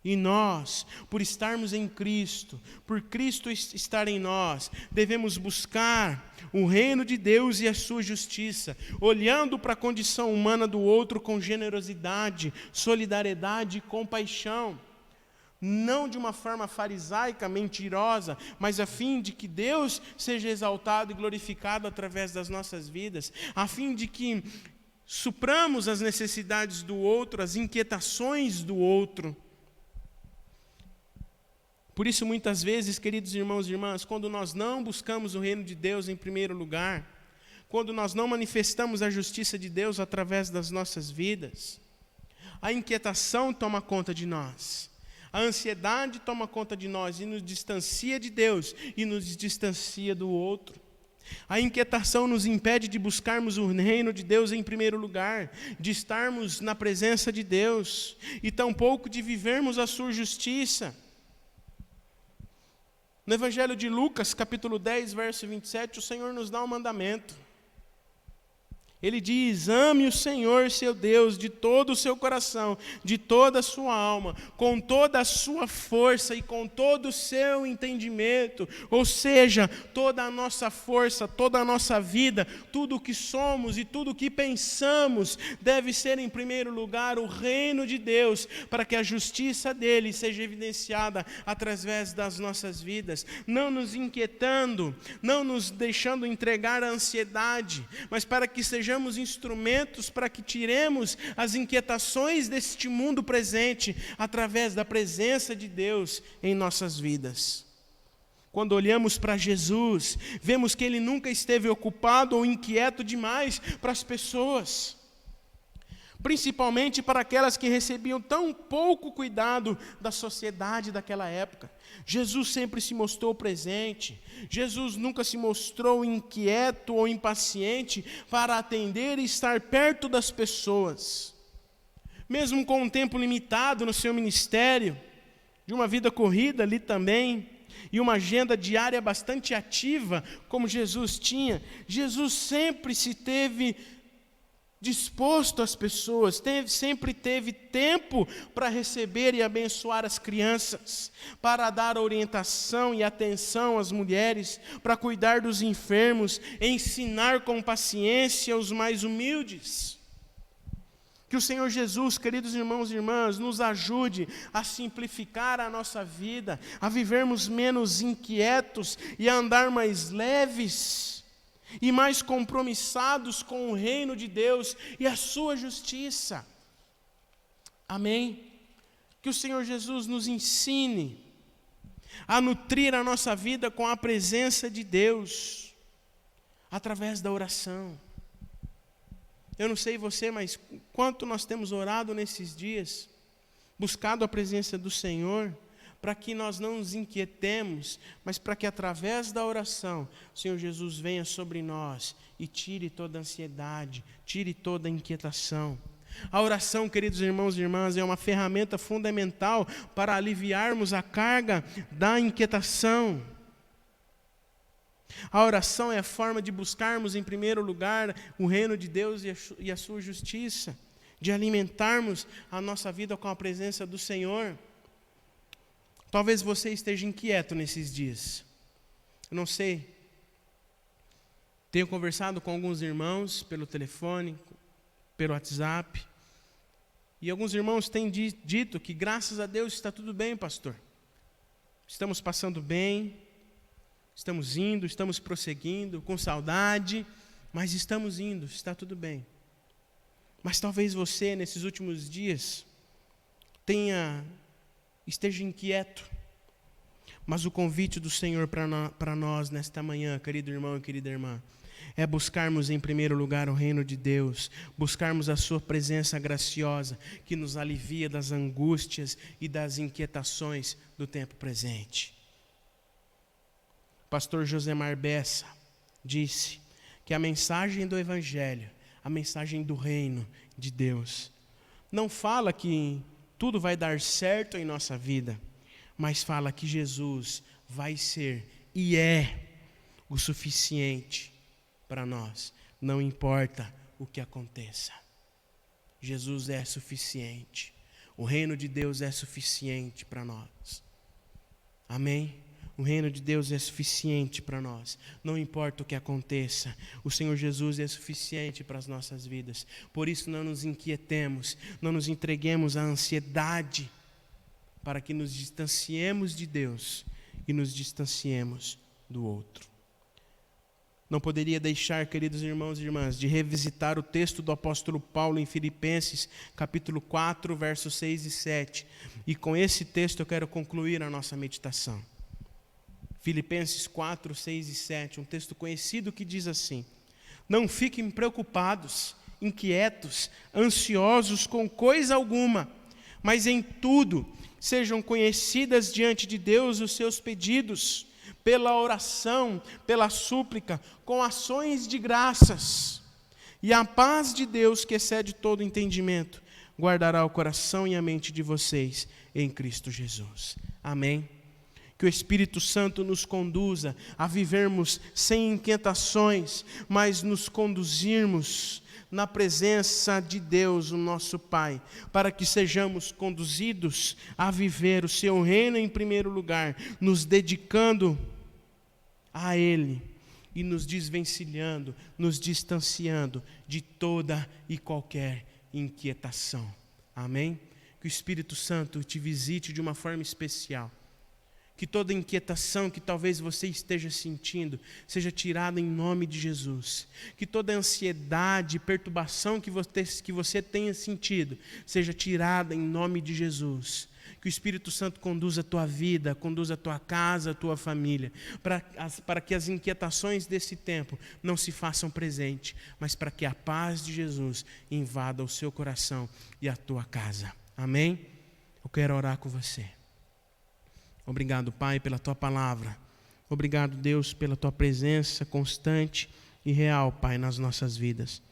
E nós, por estarmos em Cristo, por Cristo estar em nós, devemos buscar o reino de Deus e a sua justiça, olhando para a condição humana do outro com generosidade, solidariedade e compaixão. Não de uma forma farisaica, mentirosa, mas a fim de que Deus seja exaltado e glorificado através das nossas vidas, a fim de que supramos as necessidades do outro, as inquietações do outro. Por isso, muitas vezes, queridos irmãos e irmãs, quando nós não buscamos o reino de Deus em primeiro lugar, quando nós não manifestamos a justiça de Deus através das nossas vidas, a inquietação toma conta de nós, a ansiedade toma conta de nós e nos distancia de Deus e nos distancia do outro. A inquietação nos impede de buscarmos o reino de Deus em primeiro lugar, de estarmos na presença de Deus e tampouco de vivermos a sua justiça. No Evangelho de Lucas, capítulo 10, verso 27, o Senhor nos dá um mandamento. Ele diz: ame o Senhor seu Deus de todo o seu coração, de toda a sua alma, com toda a sua força e com todo o seu entendimento. Ou seja, toda a nossa força, toda a nossa vida, tudo o que somos e tudo o que pensamos deve ser em primeiro lugar o reino de Deus, para que a justiça dele seja evidenciada através das nossas vidas, não nos inquietando, não nos deixando entregar à ansiedade, mas para que sejamos instrumentos para que tiremos as inquietações deste mundo presente através da presença de Deus em nossas vidas. Quando olhamos para Jesus, vemos que Ele nunca esteve ocupado ou inquieto demais para as pessoas, principalmente para aquelas que recebiam tão pouco cuidado da sociedade daquela época. Jesus sempre se mostrou presente. Jesus nunca se mostrou inquieto ou impaciente para atender e estar perto das pessoas. Mesmo com um tempo limitado no seu ministério, de uma vida corrida ali também, e uma agenda diária bastante ativa, como Jesus tinha, Jesus sempre se teve disposto às pessoas, sempre teve tempo para receber e abençoar as crianças, para dar orientação e atenção às mulheres, para cuidar dos enfermos, ensinar com paciência os mais humildes. Que o Senhor Jesus, queridos irmãos e irmãs, nos ajude a simplificar a nossa vida, a vivermos menos inquietos e a andar mais leves e mais compromissados com o reino de Deus e a sua justiça. Amém? Que o Senhor Jesus nos ensine a nutrir a nossa vida com a presença de Deus, através da oração. Eu não sei você, mas quanto nós temos orado nesses dias, buscado a presença do Senhor, para que nós não nos inquietemos, mas para que através da oração, o Senhor Jesus venha sobre nós e tire toda a ansiedade, tire toda a inquietação. A oração, queridos irmãos e irmãs, é uma ferramenta fundamental para aliviarmos a carga da inquietação. A oração é a forma de buscarmos em primeiro lugar o reino de Deus e a sua justiça, de alimentarmos a nossa vida com a presença do Senhor. Talvez você esteja inquieto nesses dias. Eu não sei. Tenho conversado com alguns irmãos pelo telefone, pelo WhatsApp. E alguns irmãos têm dito que graças a Deus está tudo bem, pastor. Estamos passando bem, estamos indo, estamos prosseguindo, com saudade, mas estamos indo, está tudo bem. Mas talvez você, nesses últimos dias, esteja inquieto. Mas o convite do Senhor para nós nesta manhã, querido irmão e querida irmã, é buscarmos em primeiro lugar o reino de Deus, buscarmos a sua presença graciosa, que nos alivia das angústias e das inquietações do tempo presente. Pastor Josemar Bessa disse que a mensagem do Evangelho, a mensagem do reino de Deus, não fala que tudo vai dar certo em nossa vida, mas fala que Jesus vai ser e é o suficiente para nós, não importa o que aconteça. Jesus é suficiente, o reino de Deus é suficiente para nós. Amém? O reino de Deus é suficiente para nós. Não importa o que aconteça, o Senhor Jesus é suficiente para as nossas vidas. Por isso não nos inquietemos, não nos entreguemos à ansiedade, para que nos distanciemos de Deus e nos distanciemos do outro. Não poderia deixar, queridos irmãos e irmãs, de revisitar o texto do apóstolo Paulo em Filipenses, capítulo 4, versos 6 e 7. E com esse texto eu quero concluir a nossa meditação. Filipenses 4, 6 e 7, um texto conhecido que diz assim: não fiquem preocupados, inquietos, ansiosos com coisa alguma, mas em tudo sejam conhecidas diante de Deus os seus pedidos, pela oração, pela súplica, com ações de graças. E a paz de Deus, que excede todo entendimento, guardará o coração e a mente de vocês em Cristo Jesus. Amém? Que o Espírito Santo nos conduza a vivermos sem inquietações, mas nos conduzirmos na presença de Deus, o nosso Pai, para que sejamos conduzidos a viver o seu reino em primeiro lugar, nos dedicando a Ele e nos desvencilhando, nos distanciando de toda e qualquer inquietação. Amém? Que o Espírito Santo te visite de uma forma especial. Que toda inquietação que talvez você esteja sentindo seja tirada em nome de Jesus. Que toda ansiedade, perturbação que você tenha sentido seja tirada em nome de Jesus. Que o Espírito Santo conduza a tua vida, conduza a tua casa, a tua família, para que as inquietações desse tempo não se façam presente, mas para que a paz de Jesus invada o seu coração e a tua casa. Amém? Eu quero orar com você. Obrigado, Pai, pela Tua palavra. Obrigado, Deus, pela Tua presença constante e real, Pai, nas nossas vidas.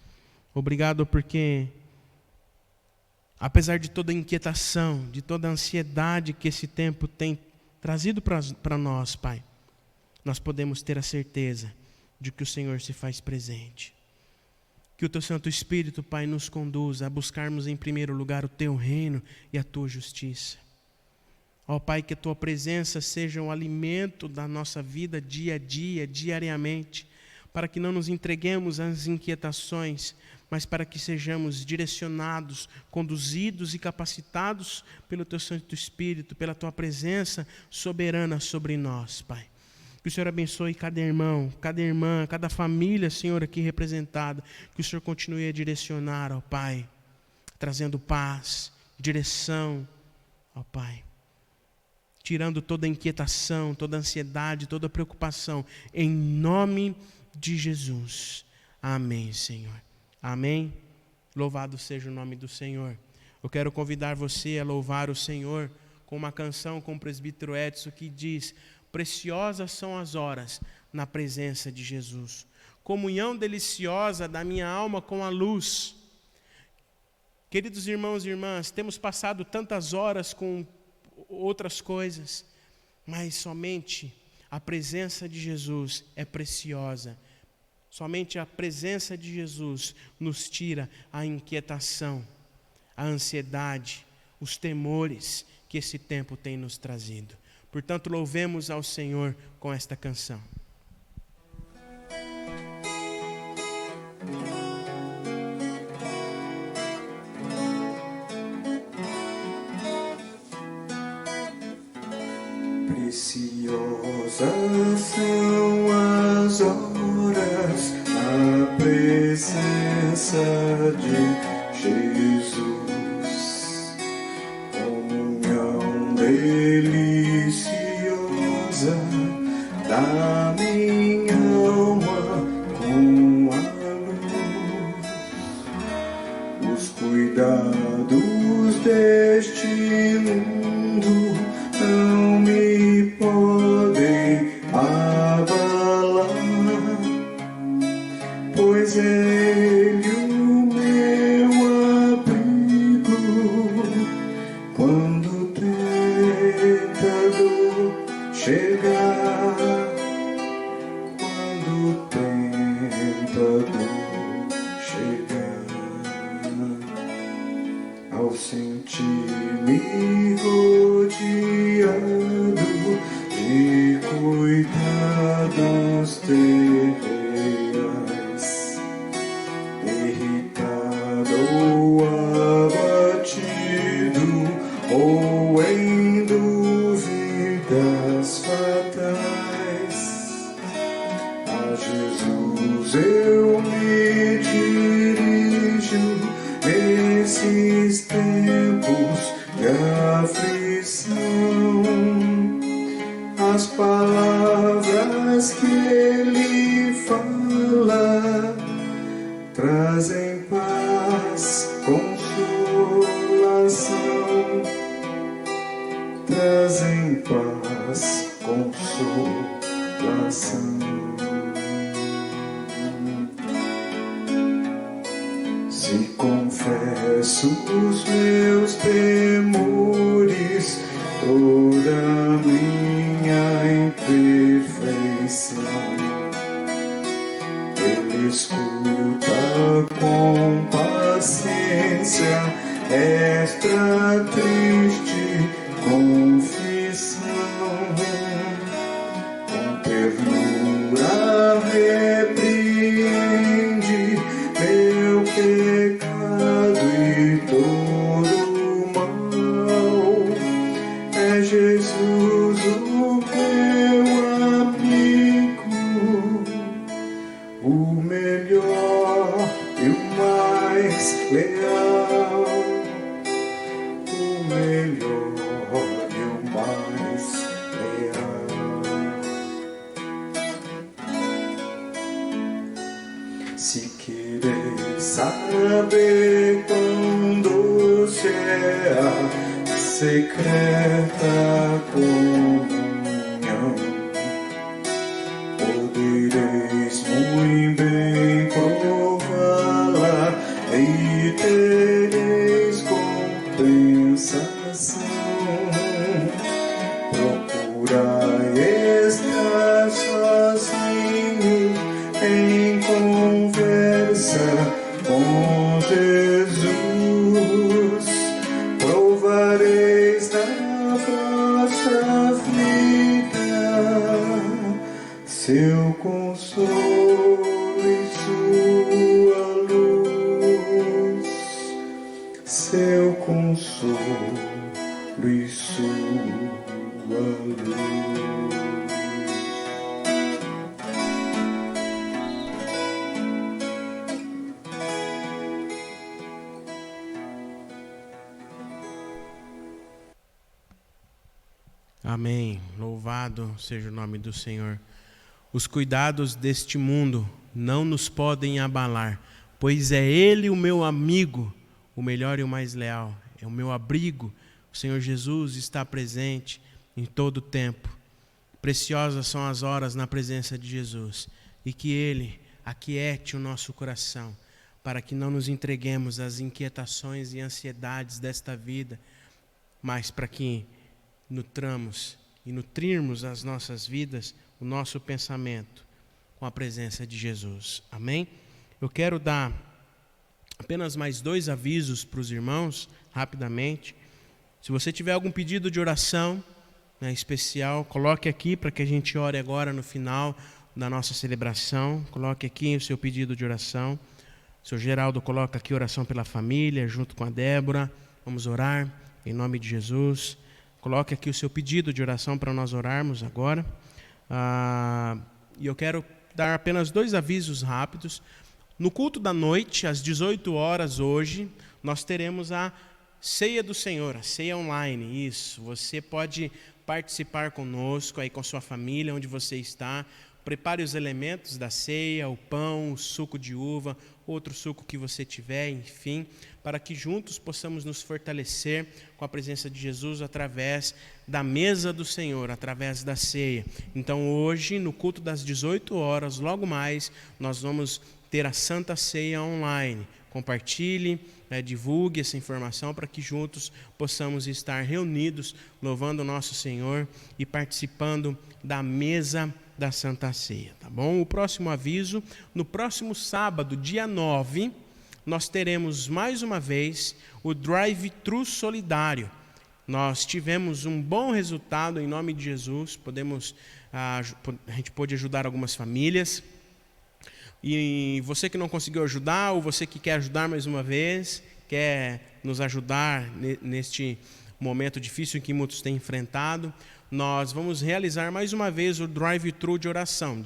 Obrigado porque, apesar de toda a inquietação, de toda a ansiedade que esse tempo tem trazido para nós, Pai, nós podemos ter a certeza de que o Senhor se faz presente. Que o Teu Santo Espírito, Pai, nos conduza a buscarmos em primeiro lugar o Teu reino e a Tua justiça. Ó Pai, que a Tua presença seja o alimento da nossa vida dia a dia, diariamente, para que não nos entreguemos às inquietações, mas para que sejamos direcionados, conduzidos e capacitados pelo Teu Santo Espírito, pela Tua presença soberana sobre nós, Pai. Que o Senhor abençoe cada irmão, cada irmã, cada família, Senhor, aqui representada. Que o Senhor continue a direcionar, ó Pai, trazendo paz, direção, ó Pai. Tirando toda a inquietação, toda a ansiedade, toda a preocupação, em nome de Jesus. Amém, Senhor. Amém. Louvado seja o nome do Senhor. Eu quero convidar você a louvar o Senhor com uma canção com o presbítero Edson que diz: preciosas são as horas na presença de Jesus. Comunhão deliciosa da minha alma com a luz. Queridos irmãos e irmãs, temos passado tantas horas com outras coisas, mas somente A presença de Jesus é preciosa. Somente a presença de Jesus nos tira a inquietação, a ansiedade, os temores que esse tempo tem nos trazido. Portanto, louvemos ao Senhor com esta canção. Preciosas são as horas na presença de Jesus, comunhão deliciosa da minha alma com a luz. Os cuidados deste mundo não me podem abalar, pois é Ele o meu abrigo quando o tentador chegar, quando o tentador chegar. Ao sentir-me rodeado de cuidados terreais, irritado ou abatido, ou em dúvidas fatais, a Jesus eu me dirijo nesses tempos de aflição. As palavras que Ele fala trazem paz, consolação, trazem paz, consolação. Se confesso os meus temores, toda a minha imperfeição, Ele escuta com paciência esta triste confissão. Com ternura repreende meu pecado e todo o mal. É Jesus o meu amigo, o melhor e o mais leal, o melhor e o mais leal. Se querer saber quão doce é a secreta comunhão, podereis muito bem prová-la e tereis compensação. Procurai estar sozinhos em conversa com Jesus, provareis na vossa vida seu consolo e sua luz, seu consolo e sua luz. Amém. Louvado seja o nome do Senhor. Os cuidados deste mundo não nos podem abalar, pois é Ele o meu amigo, o melhor e o mais leal. É o meu abrigo. O Senhor Jesus está presente em todo o tempo. Preciosas são as horas na presença de Jesus, e que Ele aquiete o nosso coração, para que não nos entreguemos às inquietações e ansiedades desta vida, mas para que nutramos e nutrirmos as nossas vidas, o nosso pensamento com a presença de Jesus. Amém? Eu quero dar apenas mais 2 avisos para os irmãos, rapidamente. Se você tiver algum pedido de oração, né, especial, coloque aqui para que a gente ore agora no final da nossa celebração. Coloque aqui o seu pedido de oração. O seu Geraldo coloca aqui oração pela família, junto com a Débora. Vamos orar em nome de Jesus. Coloque aqui o seu pedido de oração para nós orarmos agora. E eu quero dar apenas 2 avisos rápidos. No culto da noite, às 18 horas hoje, nós teremos a Ceia do Senhor, a ceia online. Isso, você pode participar conosco aí com sua família, onde você está. Prepare os elementos da ceia, o pão, o suco de uva, outro suco que você tiver, enfim, para que juntos possamos nos fortalecer com a presença de Jesus através da mesa do Senhor, através da ceia. Então hoje, no culto das 18 horas, logo mais, nós vamos ter a Santa Ceia online. Compartilhe, divulgue essa informação para que juntos possamos estar reunidos, louvando o nosso Senhor e participando da mesa da Santa Ceia, tá bom? O próximo aviso, no próximo sábado, dia 9, nós teremos mais uma vez o Drive-Thru Solidário. Nós tivemos um bom resultado em nome de Jesus, a gente pôde ajudar algumas famílias. E você que não conseguiu ajudar, ou você que quer ajudar mais uma vez, quer nos ajudar neste momento difícil que muitos têm enfrentado, nós vamos realizar mais uma vez o drive-thru de oração,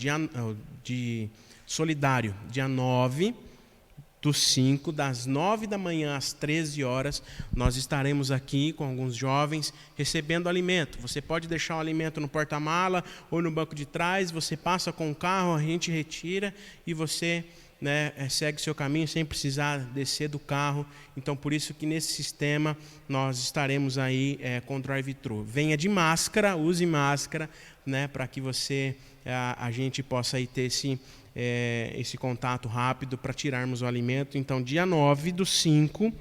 de solidário, dia 9/5, das 9 da manhã às 13 horas, nós estaremos aqui com alguns jovens recebendo alimento. Você pode deixar o alimento no porta-mala ou no banco de trás, você passa com o carro, a gente retira e você segue seu caminho sem precisar descer do carro. Então, por isso que nesse sistema nós estaremos aí com drive-thru. Venha de máscara, use máscara, para que a gente possa aí ter esse contato rápido para tirarmos o alimento. Então, dia 9/5,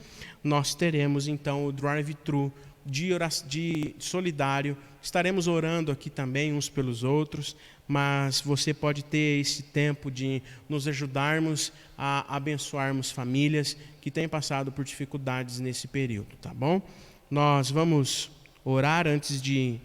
nós teremos então o drive-thru de solidário. Estaremos orando aqui também uns pelos outros, mas você pode ter esse tempo de nos ajudarmos a abençoarmos famílias que têm passado por dificuldades nesse período, tá bom? Nós vamos orar. Antes de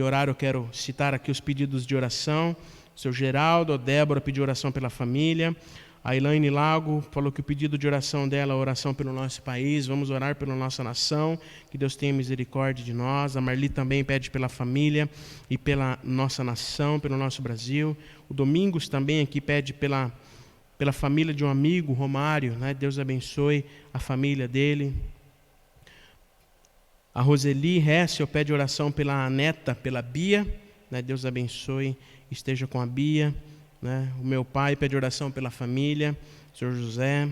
orar, eu quero citar aqui os pedidos de oração. O seu Geraldo, a Débora pediu oração pela família. A Elaine Lago falou que o pedido de oração dela é oração pelo nosso país. Vamos orar pela nossa nação, que Deus tenha misericórdia de nós. A Marli também pede pela família e pela nossa nação, pelo nosso Brasil. O Domingos também aqui pede pela família de um amigo, Romário, Deus abençoe a família dele. A Roseli Hessel pede oração pela neta, pela Bia, Deus abençoe, esteja com a Bia. O meu pai pede oração pela família, Senhor José.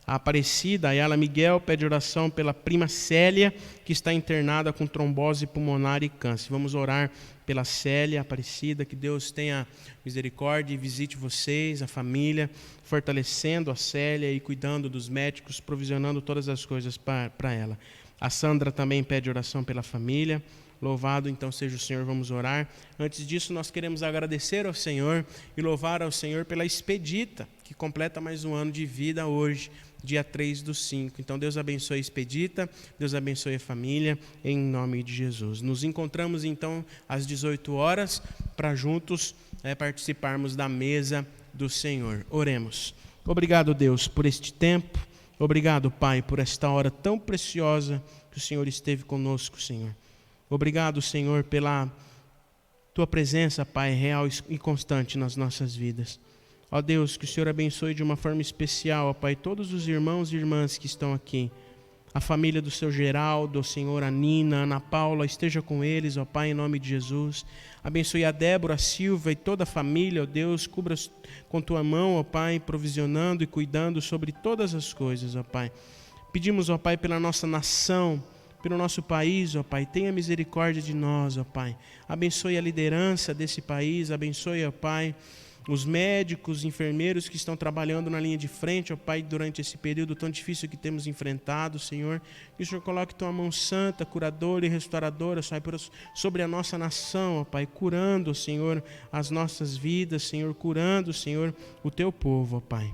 A Aparecida Ayala Miguel pede oração pela prima Célia, que está internada com trombose pulmonar e câncer. Vamos orar pela Célia, Aparecida, que Deus tenha misericórdia e visite vocês, a família, fortalecendo a Célia e cuidando dos médicos, provisionando todas as coisas para ela. A Sandra também pede oração pela família. Louvado então seja o Senhor, vamos orar. Antes disso, nós queremos agradecer ao Senhor e louvar ao Senhor pela Expedita, que completa mais um ano de vida hoje, dia 3/5. Então Deus abençoe a Expedita, Deus abençoe a família, em nome de Jesus. Nos encontramos então às 18 horas para juntos participarmos da mesa do Senhor. Oremos. Obrigado, Deus, por este tempo. Obrigado, Pai, por esta hora tão preciosa que o Senhor esteve conosco, Senhor. Obrigado, Senhor, pela Tua presença, Pai, real e constante nas nossas vidas. Ó Deus, que o Senhor abençoe de uma forma especial, ó Pai, todos os irmãos e irmãs que estão aqui. A família do seu Geraldo, Senhor, a Nina, a Ana Paula, esteja com eles, ó Pai, em nome de Jesus. Abençoe a Débora, a Silva e toda a família, ó Deus, cubra com Tua mão, ó Pai, provisionando e cuidando sobre todas as coisas, ó Pai. Pedimos, ó Pai, pela nossa nação, pelo nosso país, ó Pai, tenha misericórdia de nós, ó Pai. Abençoe a liderança desse país, abençoe, ó Pai, os médicos, enfermeiros que estão trabalhando na linha de frente, ó Pai, durante esse período tão difícil que temos enfrentado, Senhor. Que o Senhor coloque tua mão santa, curadora e restauradora, sobre a nossa nação, ó Pai, curando, Senhor, as nossas vidas, Senhor, curando, Senhor, o teu povo, ó Pai.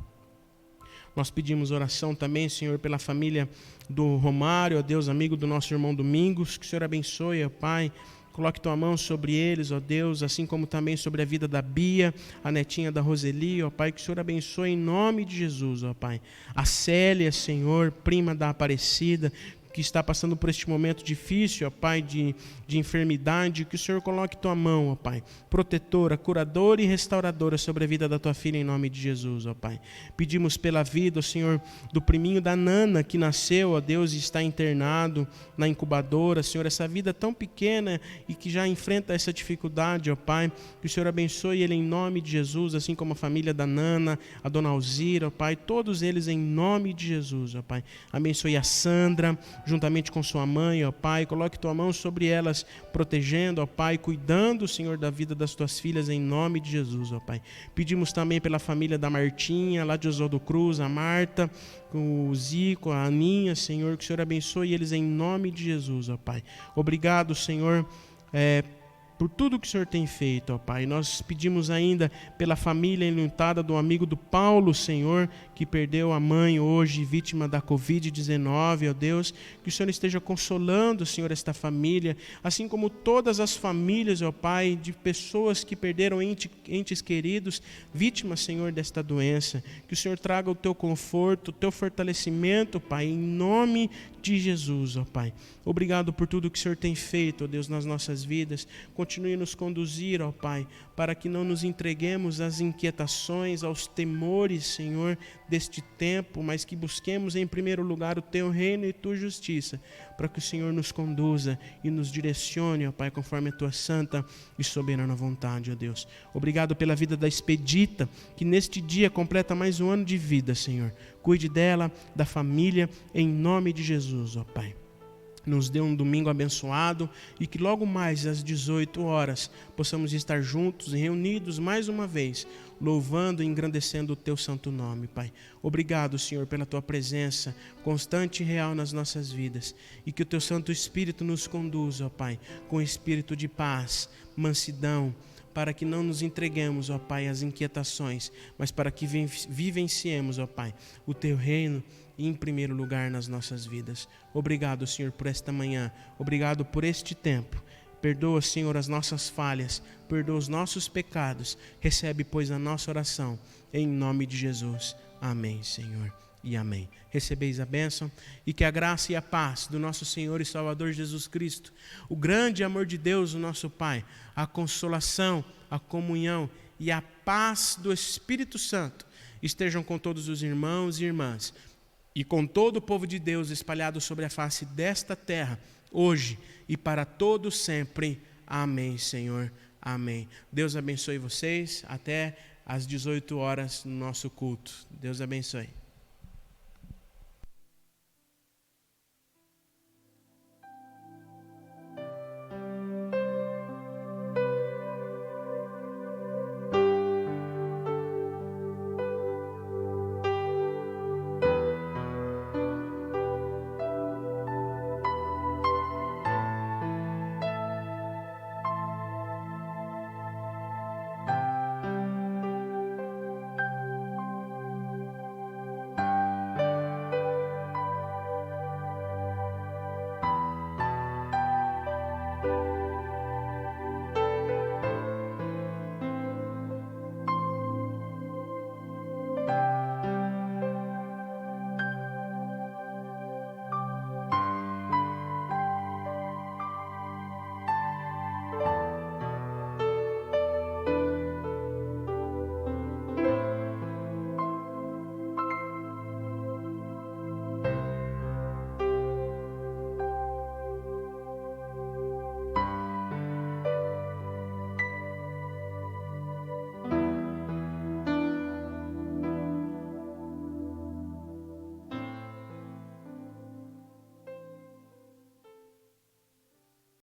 Nós pedimos oração também, Senhor, pela família do Romário, ó Deus, amigo do nosso irmão Domingos, que o Senhor abençoe, ó Pai. Coloque tua mão sobre eles, ó Deus, assim como também sobre a vida da Bia, a netinha da Roseli, ó Pai, que o Senhor abençoe em nome de Jesus, ó Pai. A Célia, Senhor, prima da Aparecida, que está passando por este momento difícil, ó Pai, de enfermidade, que o Senhor coloque tua mão, ó Pai, protetora, curadora e restauradora sobre a vida da tua filha em nome de Jesus, ó Pai. Pedimos pela vida, ó Senhor, do priminho da Nana que nasceu, ó Deus, e está internado na incubadora, Senhor, essa vida tão pequena e que já enfrenta essa dificuldade, ó Pai, que o Senhor abençoe ele em nome de Jesus, assim como a família da Nana, a dona Alzira, ó Pai, todos eles em nome de Jesus, ó Pai. Abençoe a Sandra, juntamente com sua mãe, ó Pai, coloque tua mão sobre elas, protegendo, ó Pai, cuidando, Senhor, da vida das tuas filhas, em nome de Jesus, ó Pai. Pedimos também pela família da Martinha, lá de Oswaldo Cruz, a Marta, o Zico, a Aninha, Senhor, que o Senhor abençoe eles em nome de Jesus, ó Pai. Obrigado, Senhor, por tudo que o Senhor tem feito, ó Pai. Nós pedimos ainda pela família enlutada do amigo do Paulo, Senhor, que perdeu a mãe hoje, vítima da Covid-19, ó Deus. Que o Senhor esteja consolando, Senhor, esta família, assim como todas as famílias, ó Pai, de pessoas que perderam entes queridos, vítimas, Senhor, desta doença. Que o Senhor traga o teu conforto, o teu fortalecimento, Pai, em nome de Jesus, ó Pai. Obrigado por tudo que o Senhor tem feito, ó Deus, nas nossas vidas. Continue a nos conduzir, ó Pai, para que não nos entreguemos às inquietações, aos temores, Senhor, deste tempo, mas que busquemos em primeiro lugar o teu reino e tua justiça, para que o Senhor nos conduza e nos direcione, ó Pai, conforme a tua santa e soberana vontade, ó Deus. Obrigado pela vida da Expedita, que neste dia completa mais um ano de vida, Senhor. Cuide dela, da família, em nome de Jesus, ó Pai. Nos dê um domingo abençoado e que logo mais às 18 horas possamos estar juntos, reunidos mais uma vez, louvando e engrandecendo o teu santo nome, Pai. Obrigado, Senhor, pela tua presença constante e real nas nossas vidas, e que o teu Santo Espírito nos conduza, ó Pai, com espírito de paz, mansidão, para que não nos entreguemos, ó Pai, às inquietações, mas para que vivenciemos, ó Pai, o teu reino em primeiro lugar nas nossas vidas. Obrigado, Senhor, por esta manhã. Obrigado por este tempo. Perdoa, Senhor, as nossas falhas. Perdoa os nossos pecados. Recebe, pois, a nossa oração. Em nome de Jesus. Amém, Senhor. E amém. Recebeis a bênção e que a graça e a paz do nosso Senhor e Salvador Jesus Cristo, o grande amor de Deus, o nosso Pai, a consolação, a comunhão e a paz do Espírito Santo estejam com todos os irmãos e irmãs e com todo o povo de Deus espalhado sobre a face desta terra, hoje e para todos sempre. Amém, Senhor. Amém. Deus abençoe vocês. Até às 18 horas no nosso culto. Deus abençoe.